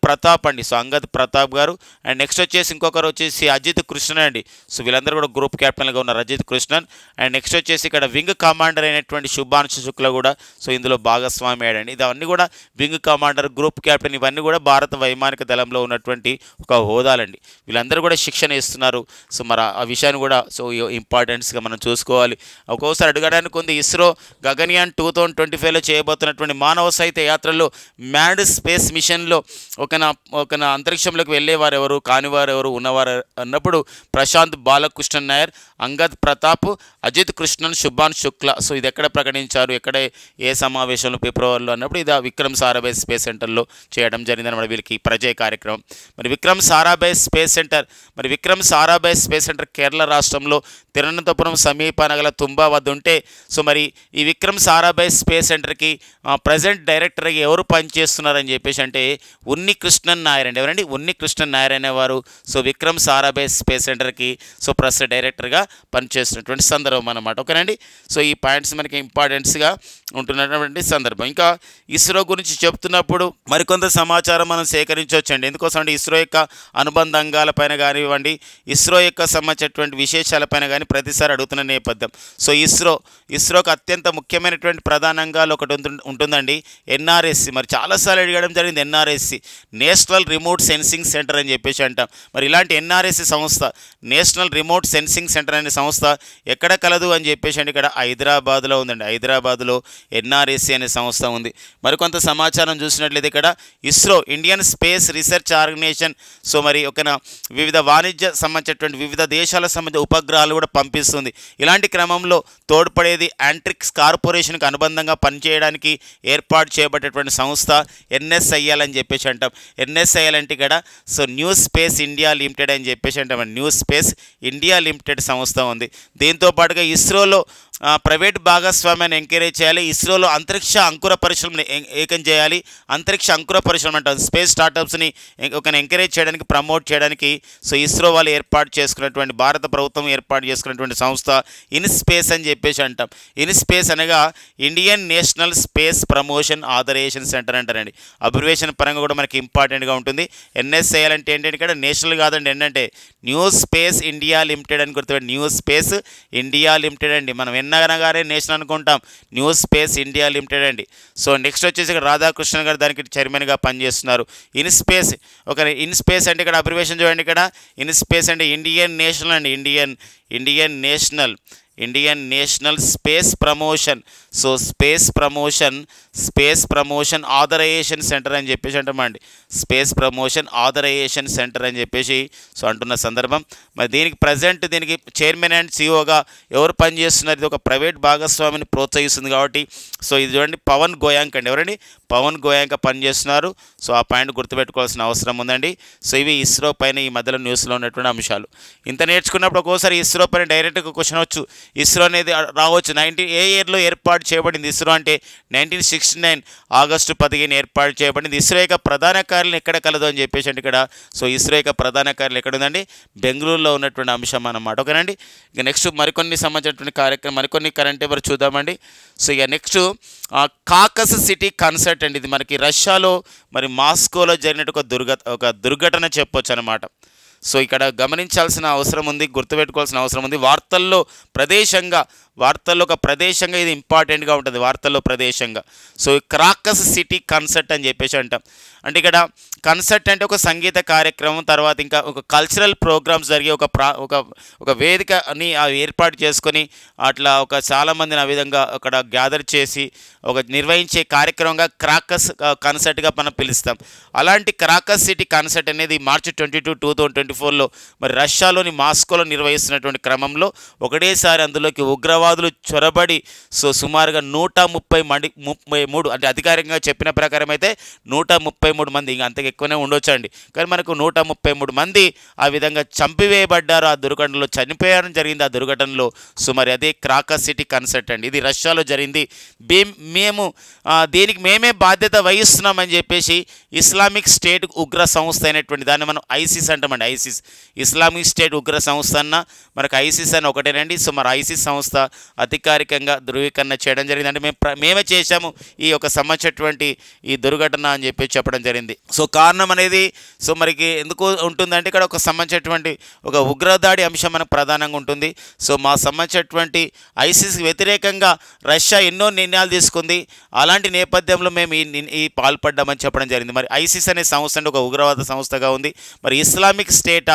ప్రతాప్ అండి. సో అంగద్ ప్రతాప్ గారు. అండ్ నెక్స్ట్ వచ్చేసి ఇంకొకరు వచ్చేసి అజిత్ కృష్ణన్ అండి. సో వీళ్ళందరూ కూడా గ్రూప్ క్యాప్టెన్గా ఉన్నారు, అజిత్ కృష్ణన్. అండ్ నెక్స్ట్ వచ్చేసి ఇక్కడ వింగ్ కమాండర్ అయినటువంటి శుభాంశు శుక్ల కూడా సో ఇందులో భాగస్వామి అయ్యాడండి. ఇవన్నీ కూడా వింగ్ కమాండర్, గ్రూప్ క్యాప్టెన్ ఇవన్నీ కూడా భారత వైమానిక దళంలో ఉన్నటువంటి ఒక హోదాలండి. వీళ్ళందరూ కూడా శిక్షణ ఇస్తున్నారు. సో మరి ఆ విషయాన్ని కూడా సో ఇంపార్టెన్స్గా మనం చూసుకోవాలి. ఒక్కోసారి అడగడానికి ఉంది. ఇస్రో గగన్యాన్ 2025లో చేయబోతున్నటువంటి మానవ సహిత యాత్రలో మ్యాడ్ స్పేస్ మిషన్లో ఒక అంతరిక్షంలోకి వెళ్ళేవారు ఎవరు, కానివారు ఎవరు, ఉన్నవారు అన్నప్పుడు ప్రశాంత్ బాలకృష్ణన్ నాయర్, అంగద్ ప్రతాప్, అజిత్ కృష్ణన్, శుభాన్ శుక్ల. సో ఇది ఎక్కడ ప్రకటించారు, ఎక్కడ ఏ సమావేశంలో ఫిబ్రవరిలో అన్నప్పుడు ఇది విక్రమ్ సారాభాయ్ స్పేస్ సెంటర్లో చేయడం జరిగిందన్నమాట. వీళ్ళకి ప్రజే కార్యక్రమం. మరి విక్రమ్ సారాభాయ్ స్పేస్ సెంటర్ కేరళ రాష్ట్రంలో తిరువనంతపురం సమీపాన గల తుంబా వద్ద ఉంటే సో మరి ఈ విక్రమ్ సారాభాయ్ స్పేస్ సెంటర్కి ప్రజెంట్ డైరెక్టర్గా ఎవరు పనిచేస్తున్నారని చెప్పేసి అంటే ఉన్ని కృష్ణన్ నాయర్ అండి. ఎవరండి? ఉన్ని కృష్ణన్ నాయర్ అనేవారు సో విక్రమ్ సారాభాయ్ స్పేస్ సెంటర్కి సో ప్రస్తుత డైరెక్టర్గా పనిచేస్తున్నటువంటి సందర్భం అన్నమాట. ఓకేనండి. సో ఈ పాయింట్స్ మనకి ఇంపార్టెంట్స్గా ఉంటున్నటువంటి సందర్భం. ఇంకా ఇస్రో గురించి చెప్తున్నప్పుడు మరికొంత సమాచారం మనం సేకరించవచ్చండి. ఎందుకోసం అంటే ఇస్రో యొక్క అనుబంధ అంగాలపైన కానివ్వండి, ఇస్రో యొక్క సంబంధించినటువంటి విశేషాలపైన కానీ ప్రతిసారి అడుగుతున్న నేపథ్యం. సో ఇస్రోకి అత్యంత ముఖ్యమైనటువంటి ప్రధాన అంగాలు ఒకటి ఉంటుందండి, ఎన్ఆర్ఎస్సి. మరి చాలాసార్లు అడగడం జరిగింది NRSC, national remote sensing centre అని చెప్పేసి అంటాం. మరి ఇలాంటి ఎన్ఆర్ఎస్సి సంస్థ, నేషనల్ రిమోట్ సెన్సింగ్ సెంటర్ అనే సంస్థ ఎక్కడ కలదు అని చెప్పేసి అంటే ఇక్కడ హైదరాబాద్లో ఉందండి. హైదరాబాద్లో ఎన్ఆర్ఎస్సి అనే సంస్థ ఉంది. మరికొంత సమాచారం చూసినట్లయితే ఇక్కడ ISRO, Indian space research organisation so మరి ఒక వివిధ వాణిజ్య సంబంధించినటువంటి వివిధ దేశాలకు సంబంధించిన ఉపగ్రహాలు కూడా పంపిస్తుంది. ఇలాంటి క్రమంలో తోడ్పడేది యాంట్రిక్స్ కార్పొరేషన్కి అనుబంధంగా పనిచేయడానికి ఏర్పాటు చేయబడేటువంటి సంస్థ ఎన్ఎస్ఐఎల్ అని చెప్పేసి అంటాం. ఎన్ఎస్ఐఎల్ అంటే ఇక్కడ so new space India limited అని చెప్పేసి అంటాం. న్యూ స్పేస్ ఇండియా లిమిటెడ్ సంస్థ ఉంది. దీంతో పాటుగా ఇస్రోలో ప్రైవేట్ భాగస్వామ్యాన్ని ఎంకరేజ్ చేయాలి. ఇస్రోలో అంతరిక్ష అంకుర పరిశ్రమని ఏకం చేయాలి. అంతరిక్ష అంకుర పరిశ్రమ అంటారు, స్పేస్ స్టార్టప్స్ని ఒక ఎంకరేజ్ చేయడానికి, ప్రమోట్ చేయడానికి సో ఇస్రో వాళ్ళు ఏర్పాటు చేసుకున్నటువంటి, భారత ప్రభుత్వం ఏర్పాటు చేసుకున్నటువంటి సంస్థ ఇన్స్పేస్ అని చెప్పేసి అంటాం. ఇన్స్పేస్ అనగా Indian national space promotion authorisation centre అంటారండి. అబ్రివేషన్ పరంగా కూడా మనకి ఇంపార్టెంట్గా ఉంటుంది. ఎన్ఎస్ఐఎల్ అంటే ఏంటంటే ఇక్కడ నేషనల్ కాదండి, ఏంటంటే న్యూ స్పేస్ ఇండియా లిమిటెడ్ అని గుర్తుపెట్టి, న్యూ స్పేస్ ఇండియా లిమిటెడ్ అండి. మనం ఎన్నగానే నేషనల్ అనుకుంటాం, న్యూ స్పేస్ ఇండియా లిమిటెడ్ అండి. సో నెక్స్ట్ వచ్చేసి ఇక్కడ రాధాకృష్ణ గారు దానికి చైర్మన్గా పనిచేస్తున్నారు. ఇన్స్పేస్ అంటే ఇక్కడ అబ్రివేషన్ చూడండి, ఇక్కడ ఇన్స్పేస్ అంటే ఇండియన్ నేషనల్ అండి, Indian national space promotion. So space promotion authorisation centre అని చెప్పేసి అంటామండి. స్పేస్ ప్రమోషన్ ఆథరైజేషన్ సెంటర్ అని చెప్పేసి సో అంటున్న సందర్భం. మరి దీనికి చైర్మన్ అండ్ సిఇఓగా ఎవరు పనిచేస్తున్నారు? ఇది ఒక ప్రైవేట్ భాగస్వామిని ప్రోత్సహిస్తుంది కాబట్టి సో ఇది చూడండి, పవన్ గోయాంక్ అండి. ఎవరండి? పవన్ గోయాంక్ పనిచేస్తున్నారు. సో ఆ పాయింట్ గుర్తుపెట్టుకోవాల్సిన అవసరం ఉందండి. సో ఇవి ఇస్రో పైన ఈ మధ్యలో న్యూస్లో ఉన్నటువంటి అంశాలు. ఇంత నేర్చుకున్నప్పుడు ఒక్కోసారి ఇస్రో పైన డైరెక్ట్గా క్వశ్చన్ వచ్చు. ఇస్రో అనేది రావచ్చు. ఏ ఇయర్లో ఏర్పాటు చేయబడింది ఇస్రో అంటే 1969 ఆగస్టు 15 ఏర్పాటు చేయబడింది. ఇస్రో యొక్క ప్రధాన కార్యాలయం ఎక్కడ కలదు అని చెప్పేసి అంటే ఇక్కడ సో ఇస్రో యొక్క ప్రధాన కార్యాలయం ఎక్కడ ఉందండి? బెంగళూరులో ఉన్నటువంటి అంశం అన్నమాట. ఓకేనండి. ఇక నెక్స్ట్ మరికొన్ని సంబంధించినటువంటి కార్యక్రమం, మరికొన్ని కరెంట్ అఫైర్స్ చూద్దామండి. సో ఇక నెక్స్ట్ కాకస్ సిటీ కన్సర్ట్ అండి. ఇది మనకి రష్యాలో మరి మాస్కోలో జరిగినట్టు ఒక దుర్ఘటన చెప్పొచ్చు అనమాట. సో ఇక్కడ గమనించాల్సిన అవసరం ఉంది, గుర్తుపెట్టుకోవాల్సిన అవసరం ఉంది. వార్తల్లో ఒక ప్రదేశంగా ఇది ఇంపార్టెంట్గా ఉంటుంది. వార్తల్లో ప్రదేశంగా సో క్రాకస్ సిటీ కన్సర్ట్ అని చెప్పేసి అంటాం. అంటే ఇక్కడ కన్సర్ట్ అంటే ఒక సంగీత కార్యక్రమం, తర్వాత ఇంకా ఒక కల్చరల్ ప్రోగ్రామ్స్ జరిగే ఒక వేదికని ఏర్పాటు చేసుకొని అట్లా ఒక చాలామందిని ఆ విధంగా అక్కడ గ్యాదర్ చేసి ఒక నిర్వహించే కార్యక్రమంగా క్రాకస్ కన్సర్ట్గా మనం పిలుస్తాం. అలాంటి క్రాకస్ సిటీ కన్సర్ట్ అనేది మార్చి 22, 2024లో మరి రష్యాలోని మాస్కోలో నిర్వహిస్తున్నటువంటి క్రమంలో ఒకటేసారి అందులోకి ఉగ్రవాదులు చొరబడి సో సుమారుగా 133 అంటే అధికారికంగా చెప్పిన ప్రకారం అయితే 133 మంది, ఇంకా అంతకు ఎక్కువనే ఉండొచ్చండి, కానీ మనకు 133 మంది ఆ విధంగా చంపివేయబడ్డారు. ఆ దుర్ఘటనలో చనిపోయారని జరిగింది. ఆ దుర్ఘటనలో సో మరి అదే క్రాకస్ సిటీ కన్సర్ట్ అండి. ఇది రష్యాలో జరిగింది. దీనికి మేమే బాధ్యత వహిస్తున్నామని చెప్పేసి ఇస్లామిక్ స్టేట్ ఉగ్ర సంస్థ అయినటువంటి దాన్ని మనం ఐసిస్ అంటామండి. ఐసిస్, ఇస్లామిక్ స్టేట్ ఉగ్ర సంస్థ అన్న మనకు ఐసిస్ అని ఒకటేనండి. సో మరి ఐసిస్ సంస్థ అధికారికంగా ధృవీకరణ చేయడం జరిగింది. అంటే మేమే చేశాము ఈ యొక్క సంబంధించినటువంటి ఈ దుర్ఘటన అని చెప్పి చెప్పడం జరిగింది. సో కారణం అనేది సో మరికి ఎందుకు ఉంటుందంటే ఇక్కడ ఒక సంబంధించినటువంటి ఒక ఉగ్రదాడి అంశం మనకు ప్రధానంగా ఉంటుంది. సో మా సంబంధించినటువంటి ఐసిస్కి వ్యతిరేకంగా రష్యా ఎన్నో నిర్ణయాలు తీసుకుంది. అలాంటి నేపథ్యంలో మేము ఈ పాల్పడ్డామని చెప్పడం జరిగింది. మరి ఐసిస్ అనే సంస్థ అంటే ఒక ఉగ్రవాద సంస్థగా ఉంది. మరి Islamic state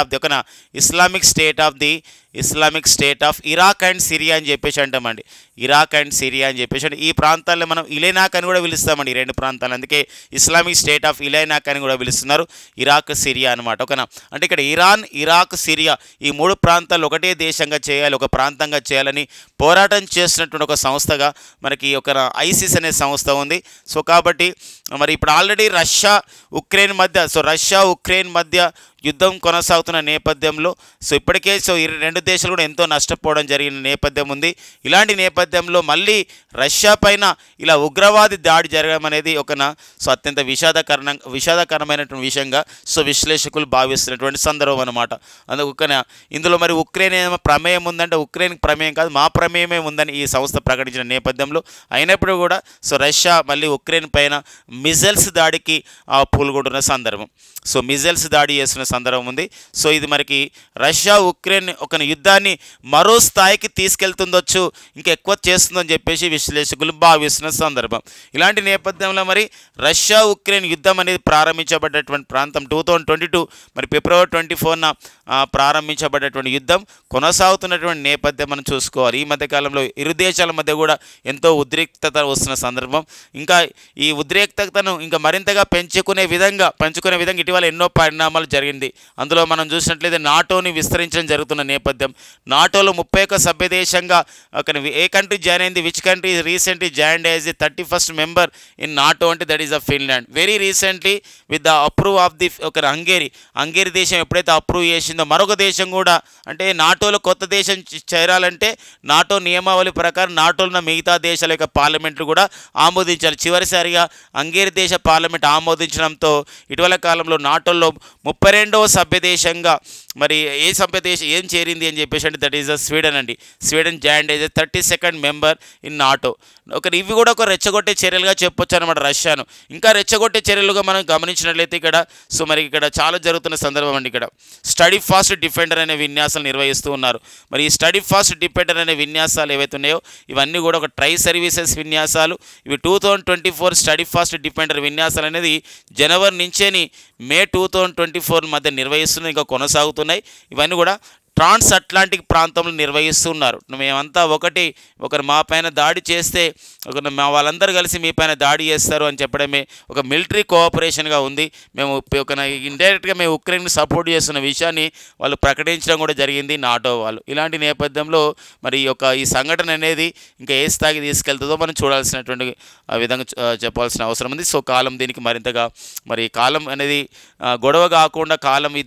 of Iraq and Syria అని చెప్పేసి అంటామండి. ఇరాక్ అండ్ సిరియా అని చెప్పేసి అంటే ఈ ప్రాంతాల్లో మనం ఇలైనాక్ అని కూడా పిలుస్తామండి. ఈ రెండు ప్రాంతాలు, అందుకే ఇస్లామిక్ స్టేట్ ఆఫ్ ఇలైనాక్ అని కూడా పిలుస్తున్నారు. ఇరాక్, సిరియా అనమాట. ఓకేనా. అంటే ఇక్కడ ఇరాన్, ఇరాక్, సిరియా ఈ 3 ప్రాంతాలు ఒకటే దేశంగా చేయాలి, ఒక ప్రాంతంగా చేయాలని పోరాటం చేస్తున్నటువంటి ఒక సంస్థగా మనకి ఒక ఐసిస్ అనే సంస్థ ఉంది. సో కాబట్టి మరి ఇప్పుడు ఆల్రెడీ రష్యా ఉక్రెయిన్ మధ్య యుద్ధం కొనసాగుతున్న నేపథ్యంలో సో ఇప్పటికే సో ఈ రెండు దేశాలు కూడా ఎంతో నష్టపోవడం జరిగిన నేపథ్యం ఉంది. ఇలాంటి నేపథ్యంలో మళ్ళీ రష్యా పైన ఇలా ఉగ్రవాది దాడి జరగడం అనేది సో అత్యంత విషాదకరమైనటువంటి విషయంగా సో విశ్లేషకులు భావిస్తున్నటువంటి సందర్భం అన్నమాట. అందుకని ఇందులో మరి ఉక్రెయిన్ ఏమో ప్రమేయం ఉందంటే ఉక్రెయిన్కి ప్రమేయం కాదు, మా ప్రమేయమే ఉందని ఈ సంస్థ ప్రకటించిన నేపథ్యంలో అయినప్పుడు కూడా సో రష్యా మళ్ళీ ఉక్రెయిన్ పైన మిజైల్స్ దాడికి పూనుకుంటున్న సందర్భం. సో మిజైల్స్ దాడి చేస్తున్న సందర్భం ఉంది. సో ఇది మనకి రష్యా ఉక్రెయిన్ యుద్ధాన్ని మరో స్థాయికి తీసుకెళ్తుందొచ్చు, ఇంకా ఎక్కువ చేస్తుందని చెప్పేసి విశ్లేషకులు భావిస్తున్న సందర్భం. ఇలాంటి నేపథ్యంలో మరి రష్యా ఉక్రెయిన్ యుద్ధం అనేది ప్రారంభించబడ్డటువంటి ప్రాంతం 2022 మరి ఫిబ్రవరి 24న ప్రారంభించబడ్డటువంటి యుద్ధం కొనసాగుతున్నటువంటి నేపథ్యం మనం చూసుకోవాలి. ఈ మధ్యకాలంలో ఇరు దేశాల మధ్య కూడా ఎంతో ఉద్రిక్తత వస్తున్న సందర్భం. ఇంకా ఈ ఉద్రిక్తతను ఇంకా మరింతగా పెంచుకునే విధంగా ఇటీవల ఎన్నో పరిణామాలు జరిగింది. అందులో మనం చూసినట్లయితే నాటోని విస్తరించడం జరుగుతున్న నేపథ్యం. నాటోలో 31 సభ్య దేశంగా ఏ కంట్రీ జాయిన్ అయింది, which country recently joined as the 31st member in NATO అంటే that is Finland. Very recently with the approve of the Hungary దేశం ఎప్పుడైతే అప్రూవ్ చేసిందో మరొక దేశం కూడా అంటే నాటోలో కొత్త దేశం చేరాలంటే నాటో నియమావళి ప్రకారం నాటోలో ఉన్న మిగతా దేశాల యొక్క పార్లమెంట్లు కూడా ఆమోదించాలి. చివరిసారిగా హంగేరీ దేశ పార్లమెంట్ ఆమోదించడంతో ఇటీవల కాలంలో నాటోలో 32వ సభ్య దేశంగా మరి ఏ సభ్య దేశం ఏం చేరింది అని చెప్పేసి అంటే దట్ ఈస్ ద స్వీడన్ అండి. Sweden joined as 32nd member in NATO. ఇవి కూడా ఒక రెచ్చగొట్టే చర్యలుగా చెప్పొచ్చు అనమాట రష్యాను. ఇంకా రెచ్చగొట్టే చర్యలుగా మనం గమనించినట్లయితే సో మరి ఇక్కడ చాలా జరుగుతున్న సందర్భం అండి. ఇక్కడ స్టడీ ఫాస్ట్ డిఫెండర్ అనే విన్యాసాలు నిర్వహిస్తూ ఉన్నారు. మరి ఈ స్టడీ ఫాస్ట్ డిఫెండర్ అనే విన్యాసాలు ఏవైతే ఉన్నాయో ఇవన్నీ కూడా ఒక ట్రై సర్వీసెస్ విన్యాసాలు. ఇవి 2024 స్టడీ ఫాస్ట్ డిఫెండర్ విన్యాసాలు అనేది జనవరి నుంచేని మే 2024 మధ్య నిర్వహిస్తున్నాయి, ఇంకా కొనసాగుతున్నాయి. ఇవన్నీ కూడా ట్రాన్స్ అట్లాంటిక్ ప్రాంతంలో నిర్వహిస్తున్నారు. మేమంతా ఒకరు మా పైన దాడి చేస్తే మా వాళ్ళందరూ కలిసి మీ పైన దాడి చేస్తారు అని చెప్పడమే ఒక మిలిటరీ కోఆపరేషన్గా ఉంది. మేము ఇండైరెక్ట్గా మేము ఉక్రెయిన్కి సపోర్ట్ చేస్తున్న విషయాన్ని వాళ్ళు ప్రకటించడం కూడా జరిగింది నాటో వాళ్ళు. ఇలాంటి నేపథ్యంలో మరి ఈ సంఘటన అనేది ఇంకా ఏ స్థాయికి తీసుకెళ్తుందో మనం చూడాల్సినటువంటి విధంగా చెప్పాల్సిన అవసరం ఉంది. సో కాలం దీనికి మరింతగా మరి కాలం అనేది గొడవ కాకుండా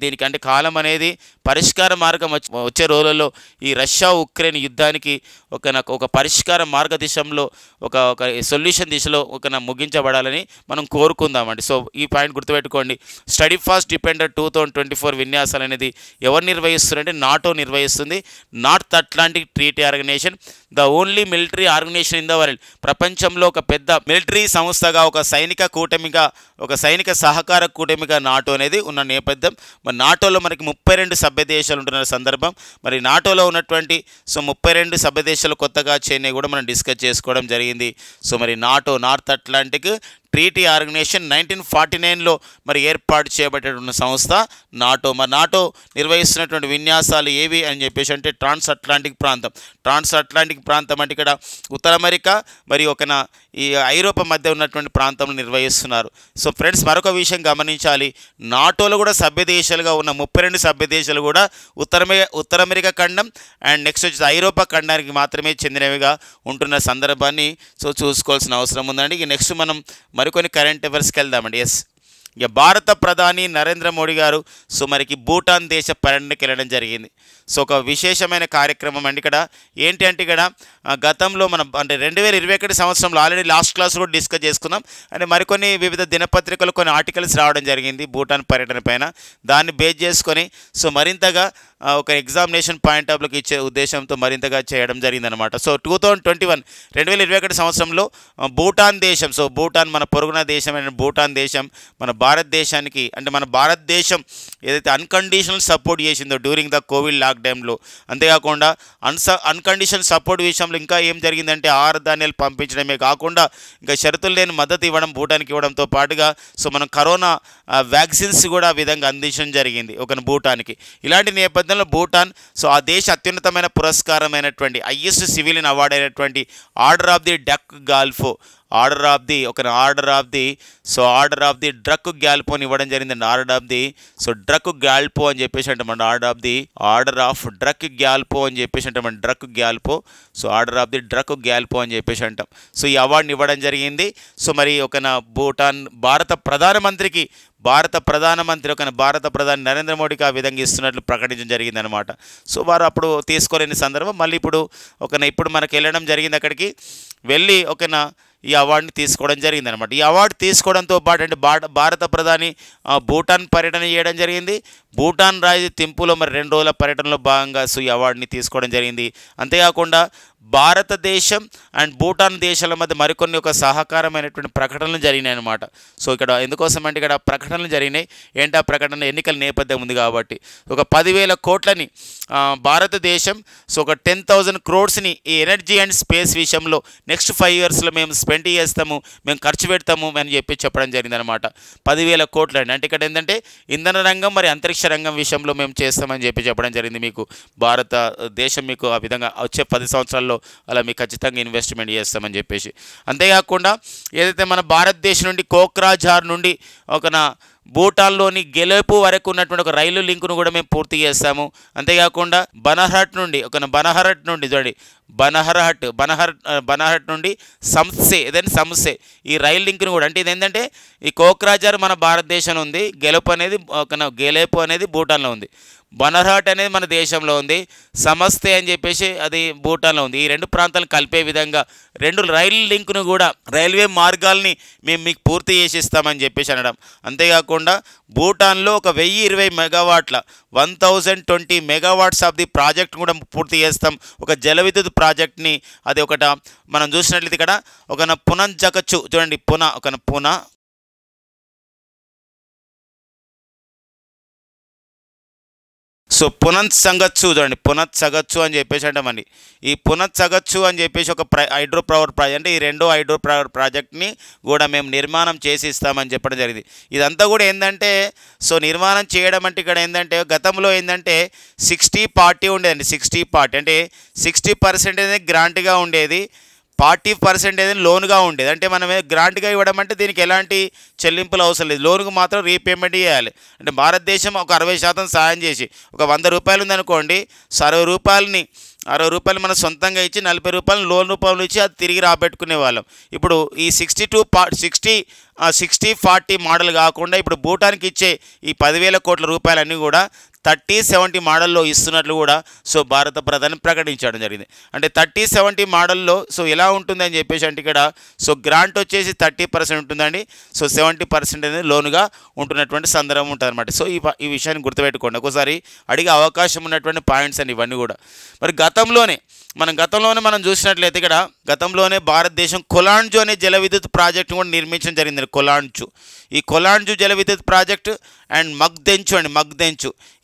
దీనికి అంటే కాలం అనేది పరిష్కార మార్గం వచ్చే రోజులలో ఈ రష్యా ఉక్రెయిన్ యుద్ధానికి ఒక పరిష్కార మార్గదిశంలో ఒక సొల్యూషన్ దిశలో ముగించబడాలని మనం కోరుకుందామండి. సో ఈ పాయింట్ గుర్తుపెట్టుకోండి. స్టడీ ఫాస్ట్ డిఫెండర్ 2024 విన్యాసాలు అనేది ఎవరు నిర్వహిస్తున్నారంటే నాటో నిర్వహిస్తుంది. North Atlantic Treaty Organisation, the only military organisation in the world. ప్రపంచంలో ఒక పెద్ద మిలిటరీ సంస్థగా ఒక సైనిక సహకార కూటమిగా నాటో అనేది ఉన్న నేపథ్యం. మరి నాటోలో మనకి 32 సభ్య దేశాలు ఉంటున్న సందర్భం. మరి నాటోలో ఉన్నటువంటి 32 సభ్య దేశాలు కొత్తగా చేరినవి కూడా మనం డిస్కస్ చేసుకోవడం జరిగింది. సో మరి NATO North Atlantic Treaty Organization 1949లో మరి ఏర్పాటు చేయబడేటువంటి సంస్థ నాటో. మరి నాటో నిర్వహిస్తున్నటువంటి విన్యాసాలు ఏవి అని చెప్పేసి అంటే ట్రాన్స్ అట్లాంటిక్ ప్రాంతం అంటే ఇక్కడ ఉత్తర అమెరికా మరి ఈ ఐరోపా మధ్య ఉన్నటువంటి ప్రాంతంలో నిర్వహిస్తున్నారు. సో ఫ్రెండ్స్ మరొక విషయం గమనించాలి. నాటోలో కూడా సభ్య దేశాలుగా ఉన్న 32 సభ్య దేశాలు కూడా ఉత్తర అమెరికా ఖండం అండ్ నెక్స్ట్ వచ్చేసి ఐరోపా ఖండానికి మాత్రమే చెందినవిగా ఉంటున్న సందర్భాన్ని సో చూసుకోవాల్సిన అవసరం ఉందండి. ఇక నెక్స్ట్ మనం మరికొన్ని కరెంట్ అఫైర్స్కి వెళ్దామండి. ఇక భారత ప్రధాని నరేంద్ర మోడీ గారు సో మరికి భూటాన్ దేశ పర్యటనకి వెళ్ళడం జరిగింది. సో ఒక విశేషమైన కార్యక్రమం అండి. ఇక్కడ ఏంటి అంటే ఇక్కడ గతంలో మనం అంటే 2021 సంవత్సరంలో ఆల్రెడీ లాస్ట్ క్లాస్ కూడా డిస్కస్ చేసుకున్నాం. అంటే మరికొన్ని వివిధ దినపత్రికలు కొన్ని ఆర్టికల్స్ రావడం జరిగింది భూటాన్ పర్యటన పైన. దాన్ని బేస్ చేసుకొని సో మరింతగా ఒక ఎగ్జామినేషన్ పాయింట్ ఆఫ్లోకి ఇచ్చే ఉద్దేశంతో మరింతగా చేయడం జరిగిందనమాట. సో 2021 సంవత్సరంలో భూటాన్ దేశం, సో భూటాన్ మన పొరుగున దేశమైన భూటాన్ దేశం మన భారతదేశానికి అంటే మన భారతదేశం ఏదైతే అన్కండిషనల్ సపోర్ట్ చేసిందో డ్యూరింగ్ ద కోవిడ్ లాక్డౌన్లో, అంతేకాకుండా అన్కండిషనల్ సపోర్ట్ విషయంలో ఇంకా ఏం జరిగిందంటే ఆహార ధాన్యాలు పంపించడమే కాకుండా ఇంకా షరతులు లేని మద్దతు ఇవ్వడం భూటాన్కి ఇవ్వడంతో పాటుగా సో మనం కరోనా వ్యాక్సిన్స్ కూడా ఆ విధంగా అందించడం జరిగింది భూటాన్కి. ఇలాంటి నేపథ్యంలో భూటాన్ సో ఆ దేశ అత్యున్నతమైన పురస్కారమైనటువంటి హైయెస్ట్ సివిలియన్ అవార్డు అయినటువంటి order of the Druk Gyalpo order of the Druk Gyalpo అని ఇవ్వడం జరిగిందండి. డ్రక్ గ్యాల్పో అని చెప్పేసి అంటామండి. ఆర్డర్ ఆఫ్ డ్రక్ గ్యాల్పో అని చెప్పేసి అంటామండి. Order of the Druk Gyalpo అని చెప్పేసి అంటాం. సో ఈ అవార్డుని ఇవ్వడం జరిగింది. సో మరి భూటాన్ భారత ప్రధానమంత్రి ప్రధాని నరేంద్ర మోడీకి ఆ విధంగా ఇస్తున్నట్లు ప్రకటించడం జరిగిందనమాట. సో వారు అప్పుడు తీసుకోలేని సందర్భం మళ్ళీ ఇప్పుడు మనకి వెళ్ళడం జరిగింది. అక్కడికి వెళ్ళి ఈ అవార్డుని తీసుకోవడం జరిగిందనమాట. ఈ అవార్డు తీసుకోవడంతో పాటు అంటే భారత ప్రధాని భూటాన్ పర్యటన చేయడం జరిగింది. భూటాన్ రాజు థింపులో మరి 2 రోజుల పర్యటనలో భాగంగా సో ఈ అవార్డుని తీసుకోవడం జరిగింది. అంతేకాకుండా భారతదేశం అండ్ భూటాన్ దేశాల మధ్య మరికొన్ని సహకారమైనటువంటి ప్రకటనలు జరిగినాయి అనమాట. సో ఇక్కడ ఎందుకోసం అంటే ఇక్కడ ప్రకటనలు జరిగినాయి. ఏంటి ఆ ప్రకటన? ఎన్నికల నేపథ్యం ఉంది కాబట్టి 10,000 కోట్లని భారతదేశం 10,000 crores ఈ ఎనర్జీ అండ్ స్పేస్ విషయంలో నెక్స్ట్ 5 yearsలో మేము స్పెండ్ చేస్తాము, మేము ఖర్చు పెడతాము అని చెప్పడం జరిగిందనమాట. 10,000 కోట్లు అండి. అంటే ఇక్కడ ఏంటంటే ఇంధన రంగం మరి అంతరిక్ష రంగం విషయంలో మేము చేస్తామని చెప్పడం జరిగింది. మీకు భారతదేశం మీకు ఆ విధంగా వచ్చే 10 సంవత్సరాల్లో అలా మీకు ఖచ్చితంగా ఇన్వెస్ట్మెంట్ చేస్తామని చెప్పేసి. అంతేకాకుండా ఏదైతే మన భారతదేశం నుండి కోక్రాఝార్ నుండి భూటాన్లోని గెలుపు వరకు ఉన్నటువంటి రైలు లింకును కూడా మేము పూర్తి చేస్తాము. అంతేకాకుండా బనహట్ నుండి చూడండి బనహట్ నుండి సంసే ఈ రైలు లింక్ను కూడా, అంటే ఇది ఏంటంటే ఈ కోక్రాఝార్ మన భారతదేశంలో ఉంది, గెలుపు అనేది భూటాన్లో ఉంది, బనహట్ అనేది మన దేశంలో ఉంది, సమస్తే అని చెప్పేసి అది భూటాన్లో ఉంది. ఈ 2 ప్రాంతాలను కలిపే విధంగా 2 రైలు లింక్ను కూడా రైల్వే మార్గాల్ని మేము మీకు పూర్తి చేసి ఇస్తామని చెప్పేసి అనడం. అంతేకాకుండా భూటాన్లో 1020 మెగావాట్ల 1020 మెగావాట్స్ ఆఫ్ ది ప్రాజెక్ట్ కూడా పూర్తి చేస్తాం. జల విద్యుత్ ప్రాజెక్ట్ని అది మనం చూసినట్లయితే ఇక్కడ పునఃజగచ్చు చూడండి పున సో పునఃసంగచ్చు చూడండి పునఃసగచ్చు అని చెప్పేసి అంటామండి. ఈ పునఃసగచ్చు అని చెప్పేసి హైడ్రో పవర్ ప్రాజెక్ట్, అంటే ఈ 2 హైడ్రో పవర్ ప్రాజెక్ట్ని కూడా మేము నిర్మాణం చేసి ఇస్తామని చెప్పడం జరిగింది. ఇదంతా కూడా ఏంటంటే నిర్మాణం చేయడం అంటే ఇక్కడ ఏంటంటే గతంలో ఏంటంటే 60-40 ఉండేదండి. 60-40 అంటే 60% అనేది గ్రాంట్గా ఉండేది, 40% అనేది లోన్గా ఉండేది. అంటే మనం గ్రాంట్గా ఇవ్వడం అంటే దీనికి ఎలాంటి చెల్లింపులు అవసరం లేదు, లోన్కు మాత్రం రీపేమెంట్ చేయాలి. అంటే భారతదేశం 60% సాయం చేసి 100 రూపాయలు ఉందనుకోండి, 60 రూపాయలు మనం సొంతంగా ఇచ్చి 40 రూపాయలు లోన్ రూపంలో ఇచ్చి అది తిరిగి రాబెట్టుకునే వాళ్ళం. ఇప్పుడు ఈ 60-40 మోడల్ కాకుండా ఇప్పుడు భూటాన్కి ఇచ్చే ఈ 10,000 కోట్ల రూపాయలన్నీ కూడా 30-70 మోడల్లో ఇస్తున్నట్లు కూడా భారత ప్రధాని ప్రకటించడం జరిగింది. అంటే 30-70 మోడల్లో ఎలా ఉంటుందని చెప్పేసి అంటే ఇక్కడ గ్రాంట్ వచ్చేసి 30% ఉంటుందండి, 70% అనేది లోనుగా ఉంటున్నటువంటి సందర్భం ఉంటుంది అనమాట. ఈ విషయాన్ని గుర్తుపెట్టుకోండి, ఒకసారి అడిగే అవకాశం ఉన్నటువంటి పాయింట్స్ అండి ఇవన్నీ కూడా. మరి గతంలోనే మనం చూసినట్లయితే ఇక్కడ గతంలోనే భారతదేశం కొలాంజు అనే జల విద్యుత్ ప్రాజెక్టు కూడా నిర్మించడం జరిగింది. ఈ కొలాంజు జల విద్యుత్ ప్రాజెక్టు అండ్ మగ్దెంచు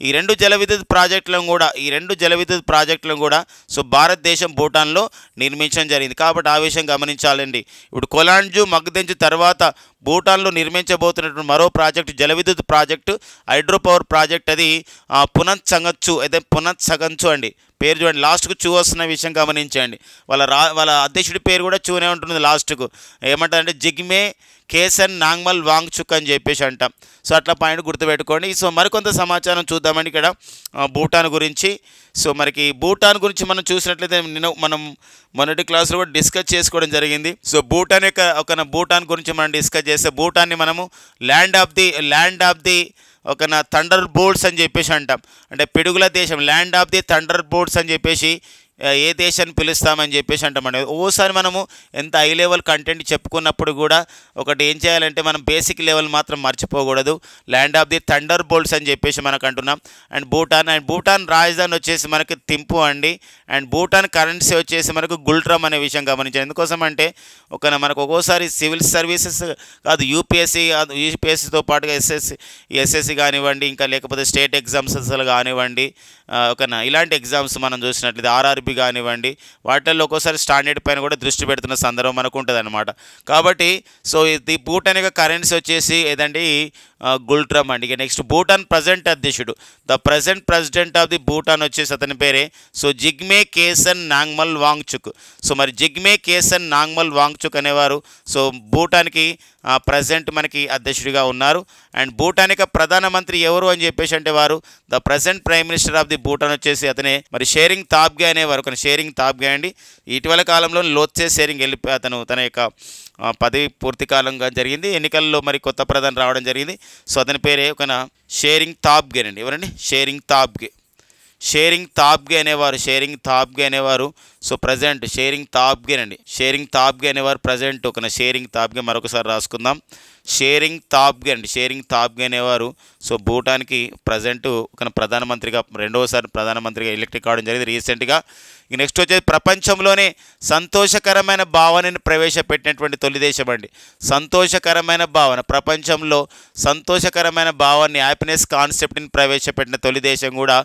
ఈ 2 జల విద్యుత్ ప్రాజెక్టులను కూడా భారతదేశం భూటాన్లో నిర్మించడం జరిగింది. కాబట్టి ఆ విషయం గమనించాలండి. ఇప్పుడు కొలాంజు మగ్దెంచు తర్వాత భూటాన్లో నిర్మించబోతున్నటువంటి మరో ప్రాజెక్టు జల విద్యుత్ ప్రాజెక్టు హైడ్రో పవర్ ప్రాజెక్ట్, అది పునఃసగచ్చు అండి. పేరు చూడండి, లాస్ట్కు చూ వస్తున్న విషయం గమనించండి. వాళ్ళ అధ్యక్షుడి పేరు కూడా చూనే ఉంటుంది లాస్ట్కు. ఏమంటారంటే జిగ్మే కేసన్ నాంగ్మల్ వాంగ్చుక్ అని చెప్పేసి అంటాం. అట్లా పాయింట్ గుర్తుపెట్టుకోండి. మరికొంత సమాచారం చూద్దామండి ఇక్కడ భూటాన్ గురించి. మనకి భూటాన్ గురించి మనం చూసినట్లయితే మనం మొన్నటి క్లాస్లో కూడా డిస్కస్ చేసుకోవడం జరిగింది. భూటాన్ గురించి మనం డిస్కస్ చేస్తే భూటాన్ని మనము land of the thunder bolts అని చెప్పేసి అంటాం. అంటే పిడుగుల దేశం, land of the thunder bolts అని చెప్పేసి ఏ దేశాన్ని పిలుస్తామని చెప్పేసి అంటామండి. ఓసారి మనము ఎంత హై లెవెల్ కంటెంట్ చెప్పుకున్నప్పుడు కూడా ఏం చేయాలంటే మనం బేసిక్ లెవెల్ మాత్రం మర్చిపోకూడదు. Land of the thunder bolts అని చెప్పేసి మనకు అంటున్నాం. అండ్ భూటాన్ రాజధాని వచ్చేసి మనకి థింపు అండి. అండ్ భూటాన్ కరెన్సీ వచ్చేసి మనకు గుల్ట్రమ్ అనే విషయం గమనించాలి. ఎందుకోసం అంటే మనకు ఒక్కోసారి సివిల్ సర్వీసెస్ కాదు, యూపీఎస్సీతో పాటుగా ఎస్ఎస్సి కానివ్వండి, ఇంకా లేకపోతే స్టేట్ ఎగ్జామ్స్ కానివ్వండి, ఇలాంటి ఎగ్జామ్స్ మనం చూసినట్లయితే ఆర్ఆర్బి కానివ్వండి, వాటిల్లో ఒక్కోసారి స్టాండర్డ్ పైన కూడా దృష్టి పెడుతున్న సందర్భం మనకు ఉంటుంది అనమాట. కాబట్టి ఈ భూటాన్ యొక్క కరెన్సీ వచ్చేసి ఏదండి గుల్ట్రమ్ అండి. ఇక నెక్స్ట్ భూటాన్ ప్రజెంట్ అధ్యక్షుడు, the present president of the Bhutan వచ్చేసి అతని పేరే సో జిగ్మే కేసన్ నాంగ్మల్ వాంగ్చుక్. సో మరి జిగ్మే కేసన్ నాంగ్మల్ వాంగ్చుక్ అనేవారు సో భూటాన్కి ప్రజెంట్ మనకి అధ్యక్షుడిగా ఉన్నారు. అండ్ భూటాన్ యొక్క ప్రధానమంత్రి ఎవరు అని చెప్పేసి అంటే వారు the present prime minister of the Bhutan వచ్చేసి అతనే మరి షేరింగ్ తాబ్గే అనేవారు. కానీ షేరింగ్ తాబ్గే అండి. ఇటీవల కాలంలో లోత్సే షేరింగ్ వెళ్ళిపోయి అతను తన యొక్క పదవి పూర్తి కాలంగా జరిగింది. ఎన్నికల్లో మరి కొత్త ప్రధాని రావడం జరిగింది. సో అతని పేరే ఒక షేరింగ్ తాబ్గే అండి. ఎవరండి? షేరింగ్ తాబ్గే. షేరింగ్ తాబ్గే అనేవారు సో ప్రజెంట్ షేరింగ్ తాబ్గే అండి. షేరింగ్ తాబ్గే అనేవారు ప్రజెంట్ ఒక షేరింగ్ తాబ్గే మరొకసారి రాసుకుందాం. షేరింగ్ తాబ్గే అనేవారు సో భూటాన్కి ప్రజెంట్ ఒక ప్రధానమంత్రిగా రెండవసారి ప్రధానమంత్రిగా ఎలక్ట్ కావడం జరిగింది రీసెంట్గా. ఇక నెక్స్ట్ వచ్చేసి ప్రపంచంలోనే సంతోషకరమైన భావనని ప్రవేశపెట్టినటువంటి తొలి దేశం అండి. సంతోషకరమైన భావన, ప్రపంచంలో సంతోషకరమైన భావాన్ని హ్యాపీనెస్ కాన్సెప్ట్ని ప్రవేశపెట్టిన తొలి దేశం కూడా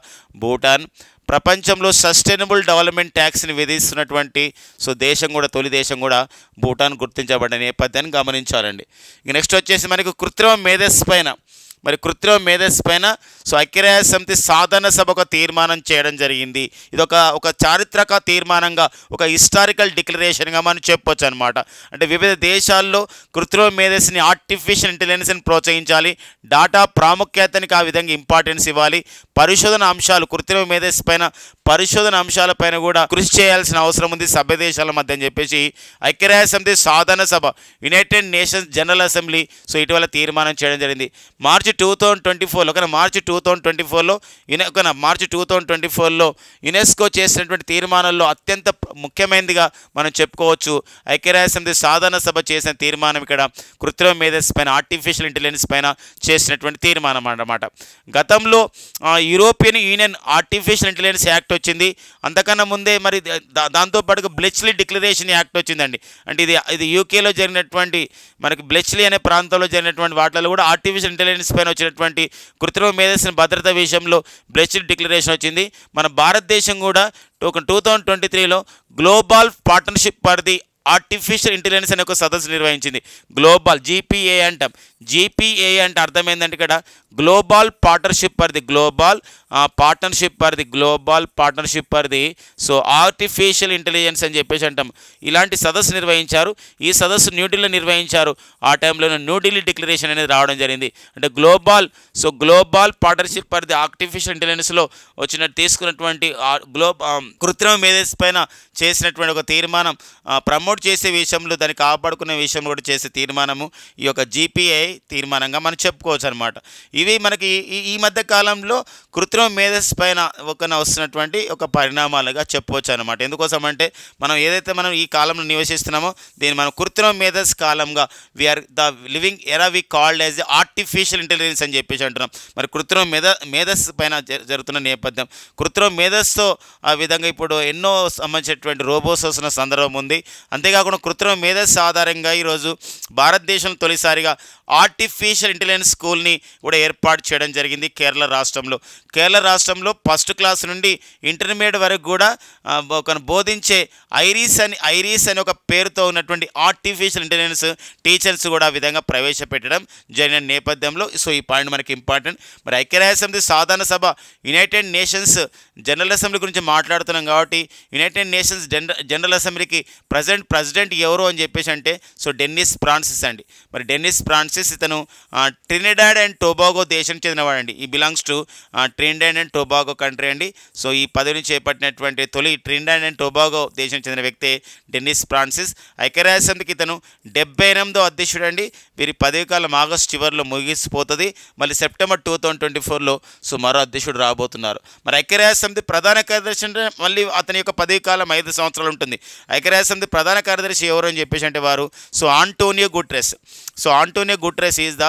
భూటాన్. ప్రపంచంలో సస్టైనబుల్ డెవలప్మెంట్ ట్యాక్స్ని విధిస్తున్నటువంటి సో దేశం కూడా తొలి దేశం కూడా భూటాన్ గుర్తించబడిన నేపథ్యాన్ని గమనించాలండి. ఇక నెక్స్ట్ వచ్చేసి మనకు కృత్రిమ మేధస్సు పైన సో ఐక్యరాజ్య సమితి సాధారణ సభ ఒక తీర్మానం చేయడం జరిగింది. ఇది ఒక చారిత్రక తీర్మానంగా, ఒక హిస్టారికల్ డిక్లరేషన్గా మనం చెప్పొచ్చు అనమాట. అంటే వివిధ దేశాల్లో కృత్రిమ మేధస్సుని, ఆర్టిఫిషియల్ ఇంటెలిజెన్స్ని ప్రోత్సహించాలి, డాటా ప్రాముఖ్యతనికి ఆ విధంగా ఇంపార్టెన్స్ ఇవ్వాలి, కృత్రిమ మేధస్సు పైన పరిశోధన అంశాలపైన కూడా కృషి చేయాల్సిన అవసరం ఉంది సభ్య దేశాల మధ్య అని చెప్పేసి ఐక్యరాజ్య సమితి సాధారణ సభ, United nations general assembly so ఇటీవల తీర్మానం చేయడం జరిగింది. మార్చి 2024లో యునెస్కో చేసినటువంటి తీర్మానాల్లో అత్యంత ముఖ్యమైనదిగా మనం చెప్పుకోవచ్చు. ఐక్యరాజ్య సమితి సాధారణ సభ చేసిన తీర్మానం ఇక్కడ కృత్రిమ మేధస్సు పైన, ఆర్టిఫిషియల్ ఇంటెలిజెన్స్ పైన చేసినటువంటి తీర్మానం అన్నమాట. గతంలో European union artificial intelligence act వచ్చింది. అంతకన్నా ముందే మరి దాంతోపాటుగా బ్లెచ్లీ డిక్లరేషన్ యాక్ట్ వచ్చిందండి. అంటే ఇది యూకేలో జరిగినటువంటి మనకి బ్లెచ్లీ అనే ప్రాంతంలో జరిగినటువంటి వాటిలో కూడా ఆర్టిఫిషియల్ ఇంటెలిజెన్స్ పైన వచ్చినటువంటి కృత్రిమ మేధస్సుని భద్రత విషయంలో బ్లెచ్లీ డిక్లరేషన్ వచ్చింది. మన భారతదేశం కూడా 2023లో global partnership for the artificial intelligence అనే ఒక సదస్సు నిర్వహించింది. గ్లోబల్ జీపీఏ అంటాం. జీపీఏ అంటే అర్థమైందంటే ఇక్కడ global partnership for the so artificial intelligence అని చెప్పేసి అంటాం. ఇలాంటి సదస్సు నిర్వహించారు. ఈ సదస్సు న్యూఢిల్లీలో నిర్వహించారు. ఆ టైంలో న్యూఢిల్లీ డిక్లరేషన్ అనేది రావడం జరిగింది. అంటే global partnership for the artificial ఇంటెలిజెన్స్లో తీసుకున్నటువంటి కృత్రిమ మేధస్సు పైన చేసినటువంటి ఒక తీర్మానం ప్రమోట్ చేసే విషయంలో, దాన్ని కాపాడుకునే విషయంలో కూడా చేసే తీర్మానము ఈ యొక్క జీపీఐ తీర్మానంగా మనం చెప్పుకోవచ్చు అనమాట. ఇవి మనకి ఈ మధ్య కాలంలో కృత్రిమ మేధస్సు పైన వస్తున్నటువంటి ఒక పరిణామాలుగా చెప్పవచ్చు అనమాట. ఎందుకోసం అంటే మనం ఏదైతే మనం ఈ కాలంలో నివసిస్తున్నామో దీన్ని మనం కృత్రిమ మేధస్సు కాలంగా we are the living era we called as artificial intelligence అని చెప్పేసి అంటున్నాం. మరి కృత్రిమ మేధస్సు పైన జరుగుతున్న నేపథ్యం, కృత్రిమ మేధస్సుతో ఆ విధంగా ఇప్పుడు ఎన్నో సంబంధించినటువంటి రోబోస్ వస్తున్న సందర్భం ఉంది. అంతేకాకుండా కృత్రిమ మేధస్సు ఆధారంగా ఈరోజు భారతదేశంలో తొలిసారిగా ఆర్టిఫిషియల్ ఇంటెలిజెన్స్ స్కూల్ని కూడా ఏర్పాటు చేయడం జరిగింది కేరళ రాష్ట్రంలో ఫస్ట్ క్లాస్ నుండి ఇంటర్మీడియట్ వరకు కూడా బోధించే ఐరిస్ అని ఒక పేరుతో ఉన్నటువంటి ఆర్టిఫిషియల్ ఇంటెలిజెన్స్ టీచర్స్ కూడా ఆ విధంగా ప్రవేశపెట్టడం జరిగిన నేపథ్యంలో సో ఈ పాయింట్ మనకి ఇంపార్టెంట్. మరి ఐక్యరాజ్య సమితి సాధారణ సభ యునైటెడ్ నేషన్స్ జనరల్ అసెంబ్లీ గురించి మాట్లాడుతున్నాం కాబట్టి యునైటెడ్ నేషన్స్ జనరల్ అసెంబ్లీకి ప్రెసిడెంట్ ఎవరు అని చెప్పేసి అంటే సో డెన్నిస్ ఫ్రాన్సిస్ అండి. మరి డెన్నిస్ ఫ్రాన్సిస్ ఇతను ట్రినిడాడ్ అండ్ టొబాగో దేశం చెందినవాడండి. ఈ belongs to Trinidad and Tobago country అండి. సో ఈ పదవిని చేపట్టినటువంటి తొలి ట్రినిడాడ్ అండ్ టొబాగో దేశం చెందిన వ్యక్తే డెన్నిస్ ఫ్రాన్సిస్. ఐక్యరాజ్య సమితికి ఇతను 78వ అధ్యక్షుడు అండి. వీరి పదవి కాలం ఆగస్టు చివరిలో ముగిసిపోతుంది. మళ్ళీ సెప్టెంబర్ 2024లో సో మరో అధ్యక్షుడు రాబోతున్నారు. మరి ఐక్యరాజ్య సమితి ప్రధాన కార్యదర్శి అంటే మళ్ళీ అతని యొక్క పదవి కాలం 5 సంవత్సరాలు ఉంటుంది. ఐక్యరాజ్య సమితి ప్రధాన కార్యదర్శి ఎవరు అని చెప్పేసి అంటే వారు so Antonio Guterres is the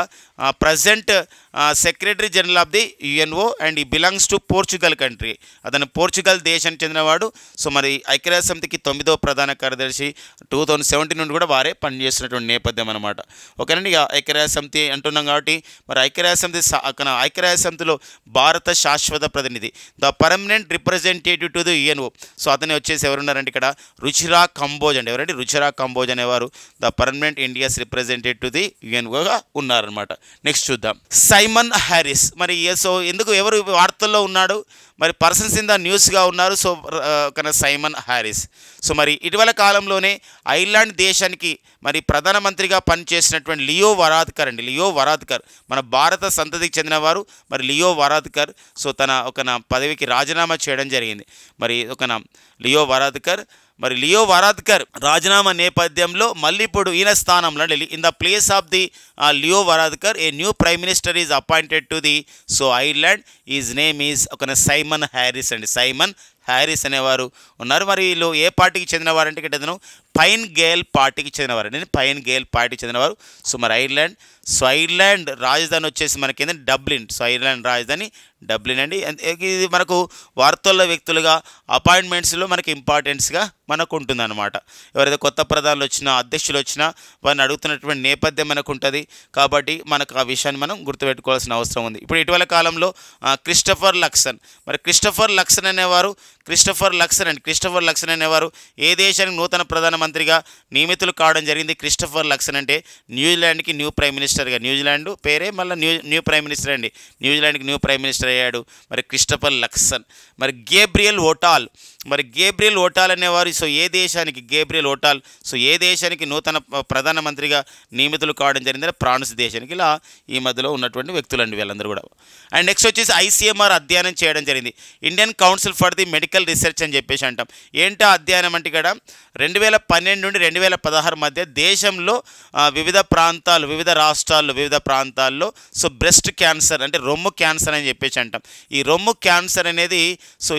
present secretary general of the UNO and ఈ బిలాంగ్స్ టు పోర్చుగల్ కంట్రీ. అతను పోర్చుగల్ దేశానికి చెందినవాడు. సో మరి ఐక్యరాజ్య సమితికి 9వ ప్రధాన కార్యదర్శి 2017 నుండి కూడా వారే పనిచేస్తున్నటువంటి నేపథ్యం అనమాట. ఓకేనండి. ఐక్యరాజ్య సమితి అంటున్నాం కాబట్టి మరి ఐక్యరాజ్య సమితిలో భారత శాశ్వత ప్రతినిధి, the permanent representative to the UNO. So అతను వచ్చేసి ఎవరున్నారంటే ఇక్కడ రుచిరా కంబోజ్ అండి. ఎవరండి? రుచిరా కంబోజ్ అనేవారు the permanent India's representative to the యుఎన్ఓగా ఉన్నారనమాట. నెక్స్ట్ చూద్దాం సైమన్ హ్యారిస్. మరి సో ఎందుకు ఎవరు వార్తల్లో ఉన్నాడు, మరి పర్సన్స్ ఇన్ ద న్యూస్గా ఉన్నారు. So Simon Harris. సో మరి ఇటీవల కాలంలోనే ఐర్లాండ్ దేశానికి మరి ప్రధానమంత్రిగా పనిచేసినటువంటి లియో వరాద్కర్ అండి. లియో వరాద్కర్ మన భారత సంతతికి చెందినవారు. మరి లియో వరాద్కర్ సో తన పదవికి రాజీనామా చేయడం జరిగింది. మరి లియో వరాద్కర్ రాజీనామా నేపథ్యంలో మళ్ళీ ఇప్పుడు ఈయన స్థానంలో in the place of the Leo Varadkar a new prime minister is appointed to the Ireland. Is name is Simon Harris అండి. సైమన్ హ్యారిస్ అనేవారు ఉన్నారు. మరి వీళ్ళు ఏ పార్టీకి చెందినవారంటే ఇక్కడ ఇతను పైన్ గేల్ పార్టీకి చెందినవారండి. పైన్ గేల్ పార్టీకి చెందినవారు. సో మరి ఐర్లాండ్ రాజధాని వచ్చేసి మనకి ఏంటంటే డబ్లిన్. సో ఐర్లాండ్ రాజధాని డబ్లిన్ అండి. ఇది మనకు వార్తల్లో వ్యక్తులుగా అపాయింట్మెంట్స్లో మనకి ఇంపార్టెన్స్గా మనకు ఉంటుందన్నమాట. ఎవరైతే కొత్త ప్రధానులు వచ్చినా అధ్యక్షులు వచ్చినా వారిని అడుగుతున్నటువంటి నేపథ్యం మనకు ఉంటుంది. కాబట్టి మనకు ఆ విషయాన్ని మనం గుర్తుపెట్టుకోవాల్సిన అవసరం ఉంది. ఇప్పుడు ఇటీవల కాలంలో క్రిస్టఫర్ లక్సన్. మరి క్రిస్టఫర్ లక్సన్ అనేవారు ఏ దేశానికి నూతన ప్రధానమంత్రిగా నియమితులు కావడం జరిగింది. క్రిస్టఫర్ లక్సన్ అంటే న్యూజిలాండ్కి న్యూ ప్రైమ్ మినిస్టర్గా, న్యూజిలాండ్ పేరే మళ్ళీ న్యూ ప్రైమ్ మినిస్టర్ అండి. న్యూజిలాండ్కి న్యూ ప్రైమ్ మినిస్టర్ అయ్యాడు మరి క్రిస్టఫర్ లక్సన్. మరి గేబ్రియల్ ఓటాల్ అనేవారు ఏ దేశానికి నూతన ప్రధానమంత్రిగా నియమితులు కావడం జరిగింది. ఫ్రాన్స్ దేశానికి. ఇలా ఈ మధ్యలో ఉన్నటువంటి వ్యక్తులండి వీళ్ళందరూ కూడా. అండ్ నెక్స్ట్ వచ్చేసి ఐసీఎంఆర్ అధ్యయనం చేయడం జరిగింది. Indian Council for the Medical research అని చెప్పేసి అంటాం. ఏంటో అధ్యయనం అంటే ఇక్కడ 2012 నుండి 2016 మధ్య దేశంలో వివిధ రాష్ట్రాల్లో వివిధ ప్రాంతాల్లో సో బ్రెస్ట్ క్యాన్సర్ అంటే రొమ్ము క్యాన్సర్ అని చెప్పేసి అంటాం. ఈ రొమ్ము క్యాన్సర్ అనేది సో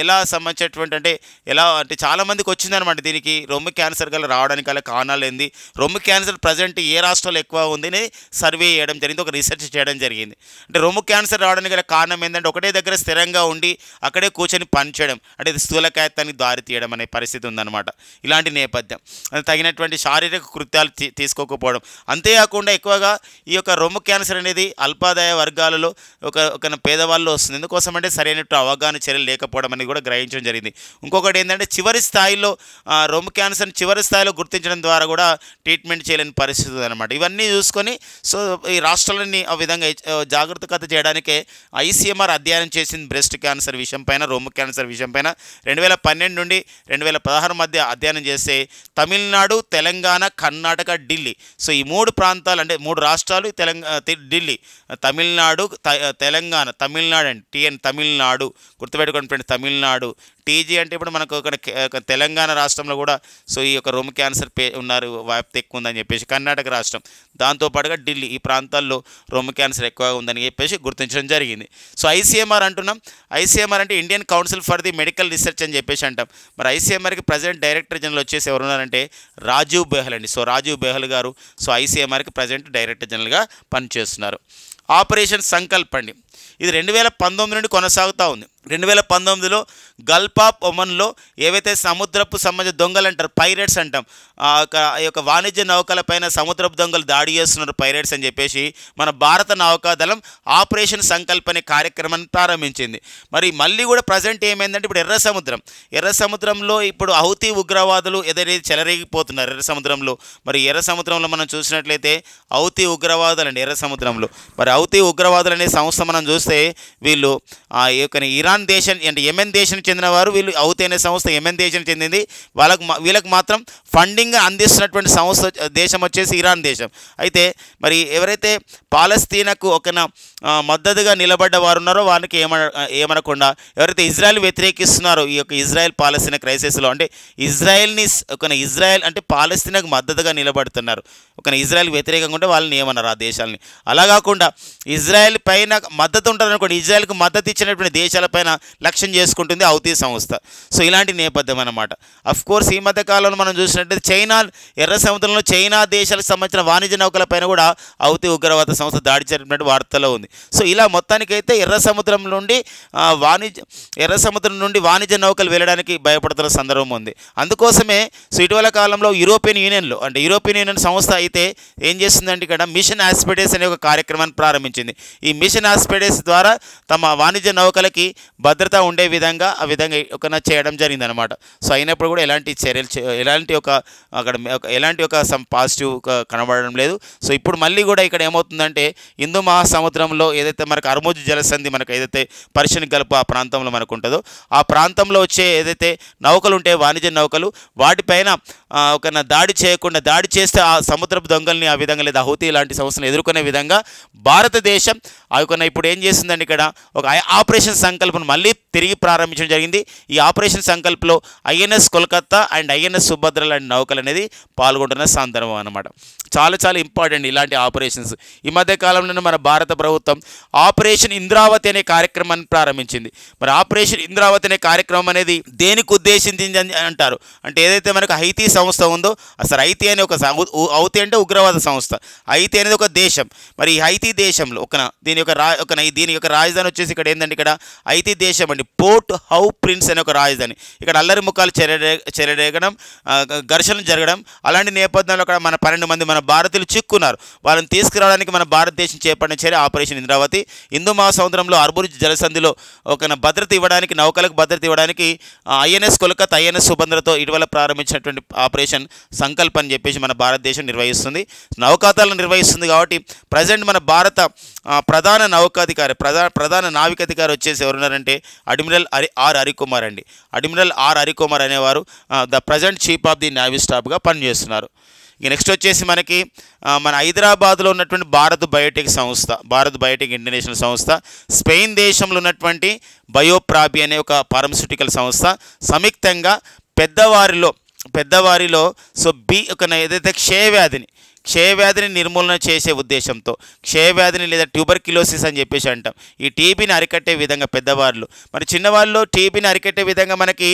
ఎలా సంబంధించినటువంటి అంటే చాలామందికి వచ్చిందనమాట. దీనికి రొమ్ము క్యాన్సర్ గల రావడానికి గల కారణాలు ఏంది, రొమ్ము క్యాన్సర్ ప్రజెంట్ ఏ రాష్ట్రాల్లో ఎక్కువ ఉంది అని సర్వే చేయడం జరిగింది, ఒక రీసెర్చ్ చేయడం జరిగింది. అంటే రొమ్ము క్యాన్సర్ రావడానికి గల కారణం ఏంటంటే ఒకటే దగ్గర స్థిరంగా ఉండి అక్కడే కూర్చొని పనిచేయడం, అంటే ఇది స్థూలకాయత్వానికి దారి తీయడం అనే పరిస్థితి ఉందన్నమాట. ఇలాంటి నేపథ్యం తగినటువంటి శారీరక కృత్యాలు తీసుకోకపోవడం. అంతేకాకుండా ఎక్కువగా ఈ యొక్క రొమ్ము క్యాన్సర్ అనేది అల్పాదాయ వర్గాలలో ఒక పేదవాళ్ళు వస్తుంది. ఎందుకోసం అంటే సరైనటువంటి అవగాహన చర్యలు లేకపోవడం అనేది కూడా గ్రహించడం జరిగింది. ఇంకొకటి ఏంటంటే రొమ్ము క్యాన్సర్ని చివరి స్థాయిలో గుర్తించడం ద్వారా కూడా ట్రీట్మెంట్ చేయలేని పరిస్థితి అనమాట. ఇవన్నీ చూసుకొని సో ఈ రాష్ట్రాలని ఆ విధంగా జాగ్రత్తగా చేయడానికే ఐసీఎంఆర్ అధ్యయనం చేసింది బ్రెస్ట్ క్యాన్సర్ విషయం పైన, రొమ్ము క్యాన్సర్ విషయం పైన. 2012 నుండి 2016 మధ్య అధ్యయనం చేస్తే తమిళనాడు, తెలంగాణ, కర్ణాటక, ఢిల్లీ సో ఈ 3 ప్రాంతాలు అంటే 3 రాష్ట్రాలు ఢిల్లీ, తమిళనాడు, తెలంగాణ, తమిళనాడు అండి తమిళనాడు గుర్తుపెట్టుకోండి ఫ్రెండ్స్. తమిళనాడు టీజీ అంటే ఇప్పుడు మనకు ఒక తెలంగాణ రాష్ట్రంలో కూడా సో ఈ యొక్క రొమ్ము క్యాన్సర్ ఉన్నారు, వ్యాప్తి ఎక్కువ ఉందని చెప్పేసి. కర్ణాటక రాష్ట్రం, దాంతోపాటుగా ఢిల్లీ, ఈ ప్రాంతాల్లో రొమ్ము క్యాన్సర్ ఎక్కువగా ఉందని చెప్పేసి గుర్తించడం జరిగింది. సో ఐసీఎంఆర్ అంటున్నాం. ఐసీఎంఆర్ అంటే Indian Council for the Medical research అని చెప్పేసి అంటాం. మరి ఐసీఎంఆర్కి ప్రజెంట్ డైరెక్టర్ జనరల్ వచ్చేసి ఎవరున్నారంటే రాజీవ్ బెహల్ అండి. సో రాజీవ్ బెహల్ గారు సో ఐసీఎంఆర్కి ప్రజెంట్ డైరెక్టర్ జనరల్గా పనిచేస్తున్నారు. ఆపరేషన్ సంకల్ప్ అండి. ఇది 2019 నుండి కొనసాగుతూ ఉంది. 2019లో గల్ఫ్ ఆఫ్ ఒమన్లో ఏవైతే సముద్రపు సంబంధించిన దొంగలు అంటారు, పైరేట్స్ అంటాం, ఈ యొక్క వాణిజ్య నౌకలపైన సముద్రపు దొంగలు దాడి చేస్తున్నారు పైరేట్స్ అని చెప్పేసి మన భారత నౌకాదళం ఆపరేషన్ సంకల్ప్ అనే కార్యక్రమాన్ని ప్రారంభించింది. మరి మళ్ళీ కూడా ప్రజెంట్ ఏమైందంటే ఇప్పుడు ఎర్ర సముద్రంలో ఇప్పుడు హౌతీ ఉగ్రవాదులు ఏదైతే చెలరేగిపోతున్నారు ఎర్ర సముద్రంలో. మరి ఎర్ర సముద్రంలో మనం చూసినట్లయితే హౌతీ ఉగ్రవాదులు అండి ఎర్ర సముద్రంలో. మరి హౌతీ ఉగ్రవాదులు అనే సంస్థ మనం చూస్తే వీళ్ళు ఈ యొక్క ఇరాన్ దేశం అంటే యెమెన్ దేశానికి చెందినవారు. వీళ్ళు హౌతీ అనే సంస్థ యెమెన్ దేశానికి చెందింది. వీళ్ళకి మాత్రం ఫండింగ్ అందిస్తున్నటువంటి దేశం వచ్చేసి ఇరాన్ దేశం. అయితే మరి ఎవరైతే పాలస్తీనాకు మద్దతుగా నిలబడ్డ వారు ఉన్నారో వారికి ఏమనకుండా ఎవరైతే ఇజ్రాయెల్ వ్యతిరేకిస్తున్నారో ఈ యొక్క ఇజ్రాయెల్ పాలస్తీనా క్రైసిస్లో అంటే ఇజ్రాయెల్ అంటే పాలస్తీనాకు మద్దతుగా నిలబడుతున్నారు. ఇజ్రాయెల్ వ్యతిరేకంగా ఉంటే వాళ్ళని ఏమన్నారు ఆ దేశాలని. అలా కాకుండా ఇజ్రాయెల్ పైన మద్దతు ఉంటారనుకోండి, ఇజ్రాయెల్కి మద్దతు ఇచ్చినటువంటి దేశాలపైన పైన లక్ష్యం చేసుకుంటుంది హౌతీ సంస్థ. సో ఇలాంటి నేపథ్యం అన్నమాట. అఫ్ కోర్స్ ఈ మధ్య కాలంలో మనం చూసినట్టయితే చైనా ఎర్ర సముద్రంలో చైనా దేశాలకు సంబంధించిన వాణిజ్య నౌకలపైన కూడా హౌతీ ఉగ్రవాద సంస్థ దాడి జరిపినట్టు వార్తల్లో ఉంది. సో ఇలా మొత్తానికైతే ఎర్ర సముద్రం నుండి వాణిజ్య నౌకలు వెళ్ళడానికి భయపడుతున్న సందర్భం ఉంది. అందుకోసమే సో ఇటీవల కాలంలో యూరోపియన్ యూనియన్ సంస్థ అయితే ఏం చేస్తుందంటే ఇక్కడ మిషన్ ఆస్పిడేస్ అనే ఒక కార్యక్రమాన్ని ప్రారంభించింది. ఈ మిషన్ ఆస్పిడేస్ ద్వారా తమ వాణిజ్య నౌకలకి భద్రత ఉండే విధంగా ఒక చేయడం జరిగిందనమాట. సో అయినప్పుడు కూడా ఎలాంటి చర్యలు ఎలాంటి ఒక పాజిటివ్ కనబడడం లేదు. సో ఇప్పుడు మళ్ళీ కూడా ఇక్కడ ఏమవుతుందంటే హిందూ మహాసముద్రంలో ఏదైతే మనకు హర్ముజ్ జలసంధి మనకు ఏదైతే పర్షియన్ గల్ఫ్ ఆ ప్రాంతంలో మనకు ఉంటుందో ఆ ప్రాంతంలో వచ్చే ఏదైతే నౌకలు ఉంటాయో వాణిజ్య నౌకలు వాటిపైన ఒక దాడి చేస్తే ఆ సముద్రపు దొంగల్ని ఆ విధంగా లేదా హౌతీ లాంటి సమస్యలు ఎదుర్కొనే విధంగా భారతదేశం ఇప్పుడు ఏం చేస్తుందండి ఇక్కడ ఒక ఆపరేషన్ సంకల్పను మళ్ళీ తిరిగి ప్రారంభించడం జరిగింది. ఈ ఆపరేషన్ సంకల్పంలో INS Kolkata and INS Subhadra లాంటి నౌకలు అనేది పాల్గొంటున్న సందర్భం అన్నమాట. చాలా చాలా ఇంపార్టెంట్ ఇలాంటి ఆపరేషన్స్. ఈ మధ్య కాలంలో మన భారత ప్రభుత్వం ఆపరేషన్ ఇంద్రావతి అనే కార్యక్రమాన్ని ప్రారంభించింది. మరి ఆపరేషన్ ఇంద్రావతి అనే కార్యక్రమం అనేది దేనికి ఉద్దేశించింది అంటారు అంటే ఏదైతే మనకు హైతీ సంస్థ ఉందో అసలు హైతీ అనే హౌతీ అంటే ఉగ్రవాద సంస్థ, హైతీ అనేది ఒక దేశం. మరి ఈ హైతీ దేశంలో దీని యొక్క రాజధాని వచ్చేసి ఇక్కడ ఏంటంటే ఇక్కడ హైతీ దేశం అండి పోర్ట్ హౌ ప్రిన్స్ అనే ఒక రాజధాని. ఇక్కడ అల్లరి ముఖాలు చెలరేగడం ఘర్షణలు జరగడం అలాంటి నేపథ్యంలో అక్కడ మన 12 మంది మన భారతీయులు చిక్కున్నారు. వాళ్ళని తీసుకురావడానికి మన భారతదేశం చేపట్టిన చర్య ఆపరేషన్ ఇంద్రావతి. హిందూ మహాసముద్రంలో హర్ముజ్ జలసంధిలో నౌకలకు భద్రత ఇవ్వడానికి ఐఎన్ఎస్ కోల్కత్తా ఐఎన్ఎస్ సుభద్రతో ఇటీవల ప్రారంభించినటువంటి ఆపరేషన్ సంకల్ప్ అని చెప్పేసి మన భారతదేశం నిర్వహిస్తుంది, నౌకాదళం నిర్వహిస్తుంది. కాబట్టి ప్రజెంట్ మన భారత ప్రధాన నావికాధికారి వచ్చేసి ఎవరున్నారంటే అడ్మిరల్ ఆర్ హరికుమార్ అండి. అడ్మిరల్ ఆర్ హరికుమార్ అనేవారు the present chief of the navy స్టాఫ్గా పనిచేస్తున్నారు. ఇక నెక్స్ట్ వచ్చేసి మనకి మన హైదరాబాద్లో ఉన్నటువంటి భారత్ బయోటెక్ ఇంటర్నేషనల్ సంస్థ, స్పెయిన్ దేశంలో ఉన్నటువంటి బయోప్రాబి అనే ఒక ఫార్మస్యూటికల్ సంస్థ సంయుక్తంగా పెద్దవారిలో ఏదైతే క్షయవ్యాధిని నిర్మూలన చేసే ఉద్దేశంతో క్షయవ్యాధిని లేదా ట్యూబర్క్యులోసిస్ అని చెప్పేసి అంటాం. ఈ టీబీని అరికట్టే విధంగా పెద్దవాళ్ళు మరి చిన్నవాళ్ళలో టీబీని అరికట్టే విధంగా మనకి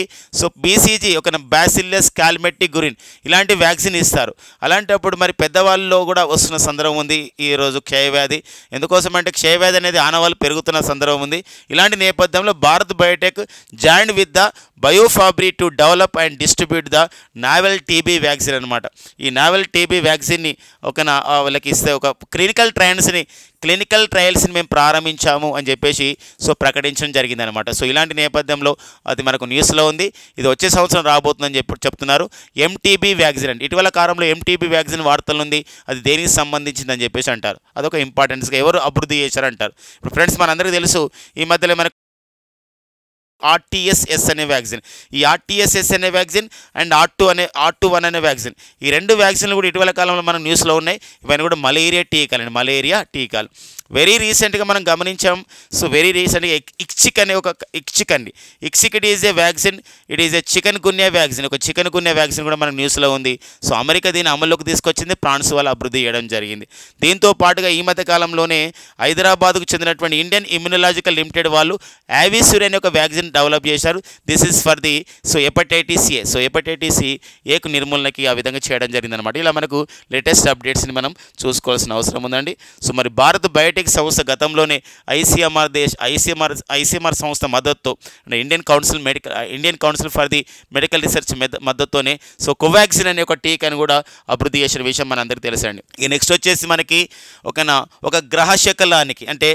బీసీజీ బ్యాసిల్లస్ కాల్మెటిక్ గురిన్ ఇలాంటి వ్యాక్సిన్ ఇస్తారు. అలాంటప్పుడు మరి పెద్దవాళ్ళలో కూడా వస్తున్న సందర్భం ఉంది ఈరోజు క్షయవ్యాధి. ఎందుకోసం అంటే క్షయవ్యాధి అనేది ఆనవాళ్ళు పెరుగుతున్న సందర్భం ఉంది. ఇలాంటి నేపథ్యంలో Bharat Biotech joint with the Biofabri to develop and distribute the novel TB vaccine అనమాట. ఈ నావెల్ టీబీ వ్యాక్సిన్ని వాళ్ళకి ఇస్తే ఒక క్లినికల్ ట్రయల్స్ని మేము ప్రారంభించాము అని చెప్పేసి ప్రకటించడం జరిగిందనమాట. సో ఇలాంటి నేపథ్యంలో అది మనకు న్యూస్లో ఉంది. ఇది వచ్చే సంవత్సరం రాబోతుందని చెప్తున్నారు. ఎంటీబీ వ్యాక్సిన్ అంటే ఇటీవల కాలంలో ఎంటీబీ వ్యాక్సిన్ వార్తలు ఉంది, అది దేనికి సంబంధించిందని చెప్పేసి అంటారు. అదొక ఇంపార్టెన్స్గా ఎవరు అభివృద్ధి చేశారంటారు. ఇప్పుడు ఫ్రెండ్స్ మనందరికీ తెలుసు ఈ మధ్యలో మనకు RTSS అనే వ్యాక్సిన్, ఈ RTSS అనే వ్యాక్సిన్ అండ్ R21 అనే వ్యాక్సిన్, ఈ 2 వ్యాక్సిన్లు కూడా ఇటీవల కాలంలో మన న్యూస్లో ఉన్నాయి. ఇవన్నీ కూడా మలేరియా టీకాలు. వెరీ రీసెంట్గా మనం గమనించాం. సో వెరీ రీసెంట్గా Ixchiq it is a vaccine, it is a chikungunya vaccine, ఒక చికెన్ గున్యా వ్యాక్సిన్ కూడా మన న్యూస్లో ఉంది. సో అమెరికా దీన్ని అమల్లోకి తీసుకొచ్చింది, ఫ్రాన్స్ వాళ్ళు అభివృద్ధి చేయడం జరిగింది. దీంతో పాటుగా ఈ మధ్య కాలంలోనే హైదరాబాద్కు చెందినటువంటి ఇండియన్ ఇమ్యునలాజికల్ లిమిటెడ్ వాళ్ళు యావిస్యూర్ అనే ఒక వ్యాక్సిన్ డెవలప్ చేశారు. This is for the hepatitis A. So hepatitis ఏకు నిర్మూలనకి ఆ విధంగా చేయడం జరిగిందనమాట. ఇలా మనకు లేటెస్ట్ అప్డేట్స్ని మనం చూసుకోవాల్సిన అవసరం ఉందండి. సో మరి భారత్ బయోటెక్ సంస్థ గతంలోనే ఐసీఎంఆర్ సంస్థ మద్దతుతో Indian Council for the Medical Research మద్దతుతోనే కోవాక్సిన్ అనే ఒక టీకాను కూడా అభివృద్ధి చేసిన విషయం మనందరికీ తెలుసండి. ఇక నెక్స్ట్ వచ్చేసి మనకి ఒక గ్రహ శకలానికి అంటే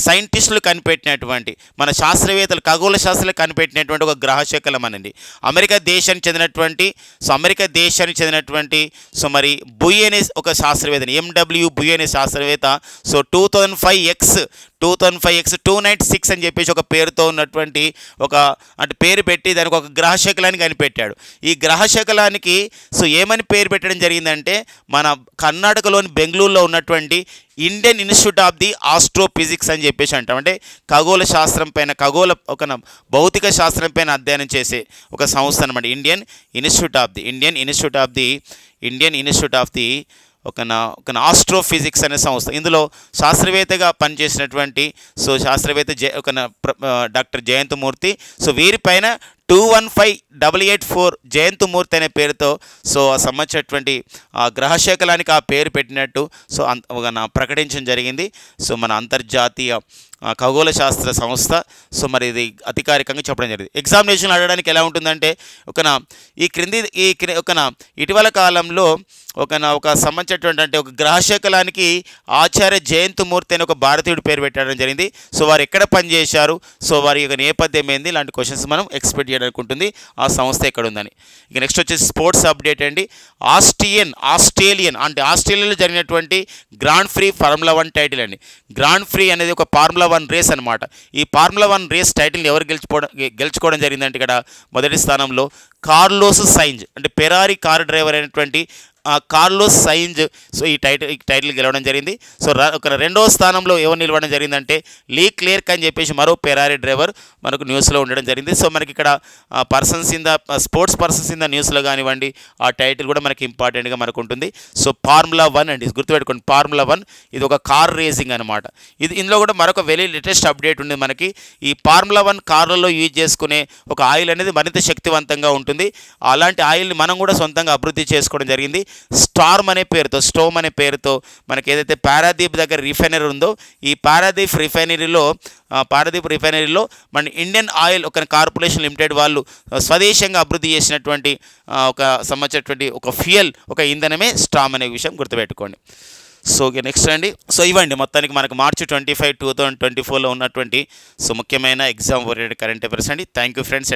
సైంటిస్టులు కనిపెట్టినటువంటి మన శాస్త్రవేత్తలు ఖగోళ శాస్త్రాలు కనిపెట్టినటువంటి ఒక గ్రహ శకలం అనండి అమెరికా దేశానికి చెందినటువంటి మరి బుయ్ అనే ఒక శాస్త్రవేత్త MW బుయ్ అనే శాస్త్రవేత్త 2005X296 అని చెప్పేసి ఒక పేరుతో ఉన్నటువంటి పేరు పెట్టి దానికి ఒక గ్రహ శకలాన్ని కనిపెట్టాడు. ఈ గ్రహ శకలానికి ఏమని పేరు పెట్టడం జరిగిందంటే మన కర్ణాటకలోని బెంగళూరులో ఉన్నటువంటి Indian institute of the astrophysics అని చెప్పేసి అంటాం. అంటే ఖగోళ శాస్త్రం పైన భౌతిక శాస్త్రం పైన అధ్యయనం చేసే ఒక సంస్థ అనమాట. ఇండియన్ ఇన్స్టిట్యూట్ ఆఫ్ ది ఒక ఆస్ట్రోఫిజిక్స్ అనే సంస్థ. ఇందులో శాస్త్రవేత్తగా పనిచేసినటువంటి శాస్త్రవేత్త డాక్టర్ జయంతమూర్తి. వీరిపైన 215884 జయంతమూర్తి అనే పేరుతో సంబంధించినటువంటి గ్రహశకలానికి ఆ పేరు పెట్టినట్టు ప్రకటించడం జరిగింది. మన అంతర్జాతీయ ఖగోళ శాస్త్ర సంస్థ. మరి ఇది అధికారికంగా చెప్పడం జరిగింది. ఎగ్జామినేషన్ అడగడానికి ఎలా ఉంటుందంటే ఇటీవల కాలంలో ఒక సంబంధించినటువంటి అంటే ఒక గ్రహశకలానికి ఆచార్య జయంతమూర్తి అని ఒక భారతీయుడు పేరు పెట్టడం జరిగింది. వారు ఎక్కడ పనిచేశారు, వారి యొక్క నేపథ్యం ఏంది, ఇలాంటి క్వశ్చన్స్ మనం ఎక్స్పెక్ట్ చేయడానికి ఉంటుంది. ఆ సంస్థ ఎక్కడ ఉందని. ఇక నెక్స్ట్ వచ్చేసి స్పోర్ట్స్ అప్డేట్ అండి. ఆస్ట్రేలియాలో జరిగినటువంటి గ్రాండ్ ప్రీ ఫార్ములా 1 టైటిల్ అండి. గ్రాండ్ ప్రీ అనేది ఒక ఫార్ములా 1 రేస్ అనమాట. ఈ ఫార్ములా 1 రేస్ టైటిల్ని ఎవరు గెలుచుకోవడం జరిగిందంటే ఇక్కడ మొదటి స్థానంలో కార్లోస్ సైంజ్, అంటే ఫెరారీ కార్ డ్రైవర్ అయినటువంటి కార్లోస్ సైంజ్ ఈ టైటిల్ గెలవడం జరిగింది. రెండవ స్థానంలో ఎవరు నిలవడం జరిగిందంటే లీ క్లేర్క్ అని చెప్పేసి మరో ఫెరారీ డ్రైవర్ మనకు న్యూస్లో ఉండడం జరిగింది. మనకి ఇక్కడ స్పోర్ట్స్ పర్సన్స్ ఇన్ ద న్యూస్లో కానివ్వండి, ఆ టైటిల్ కూడా మనకి ఇంపార్టెంట్గా మనకు ఉంటుంది. ఫార్ములా 1 అండి, గుర్తుపెట్టుకోండి. ఫార్ములా 1 ఇది ఒక కార్ రేసింగ్ అనమాట. ఇందులో కూడా మరొక వెరీ లేటెస్ట్ అప్డేట్ ఉంది మనకి. ఈ ఫార్ములా 1 కార్లలో యూజ్ చేసుకునే ఒక ఆయిల్ అనేది మరింత శక్తివంతంగా ఉంటుంది. అలాంటి ఆయిల్ని మనం కూడా సొంతంగా అభివృద్ధి చేసుకోవడం జరిగింది. స్టోమ్ అనే పేరుతో మనకి ఏదైతే పారాదీప్ దగ్గర రిఫైనరీ ఉందో, ఈ పారాదీప్ రిఫైనరీలో మన ఇండియన్ ఆయిల్ కార్పొరేషన్ లిమిటెడ్ వాళ్ళు స్వదేశంగా అభివృద్ధి చేసినటువంటి సంబంధించినటువంటి ఒక ఫ్యూయల్, ఒక ఇంధనమే స్టోమ్ అనే విషయం గుర్తుపెట్టుకోండి. నెక్స్ట్ అండి. ఇవ్వండి మొత్తానికి మనకు మార్చి 25, 2024లో ఉన్నటువంటి ముఖ్యమైన ఎగ్జామ్ ఓరియంటెడ్ కరెంట్ అఫైర్స్ అండి. Thank you friends.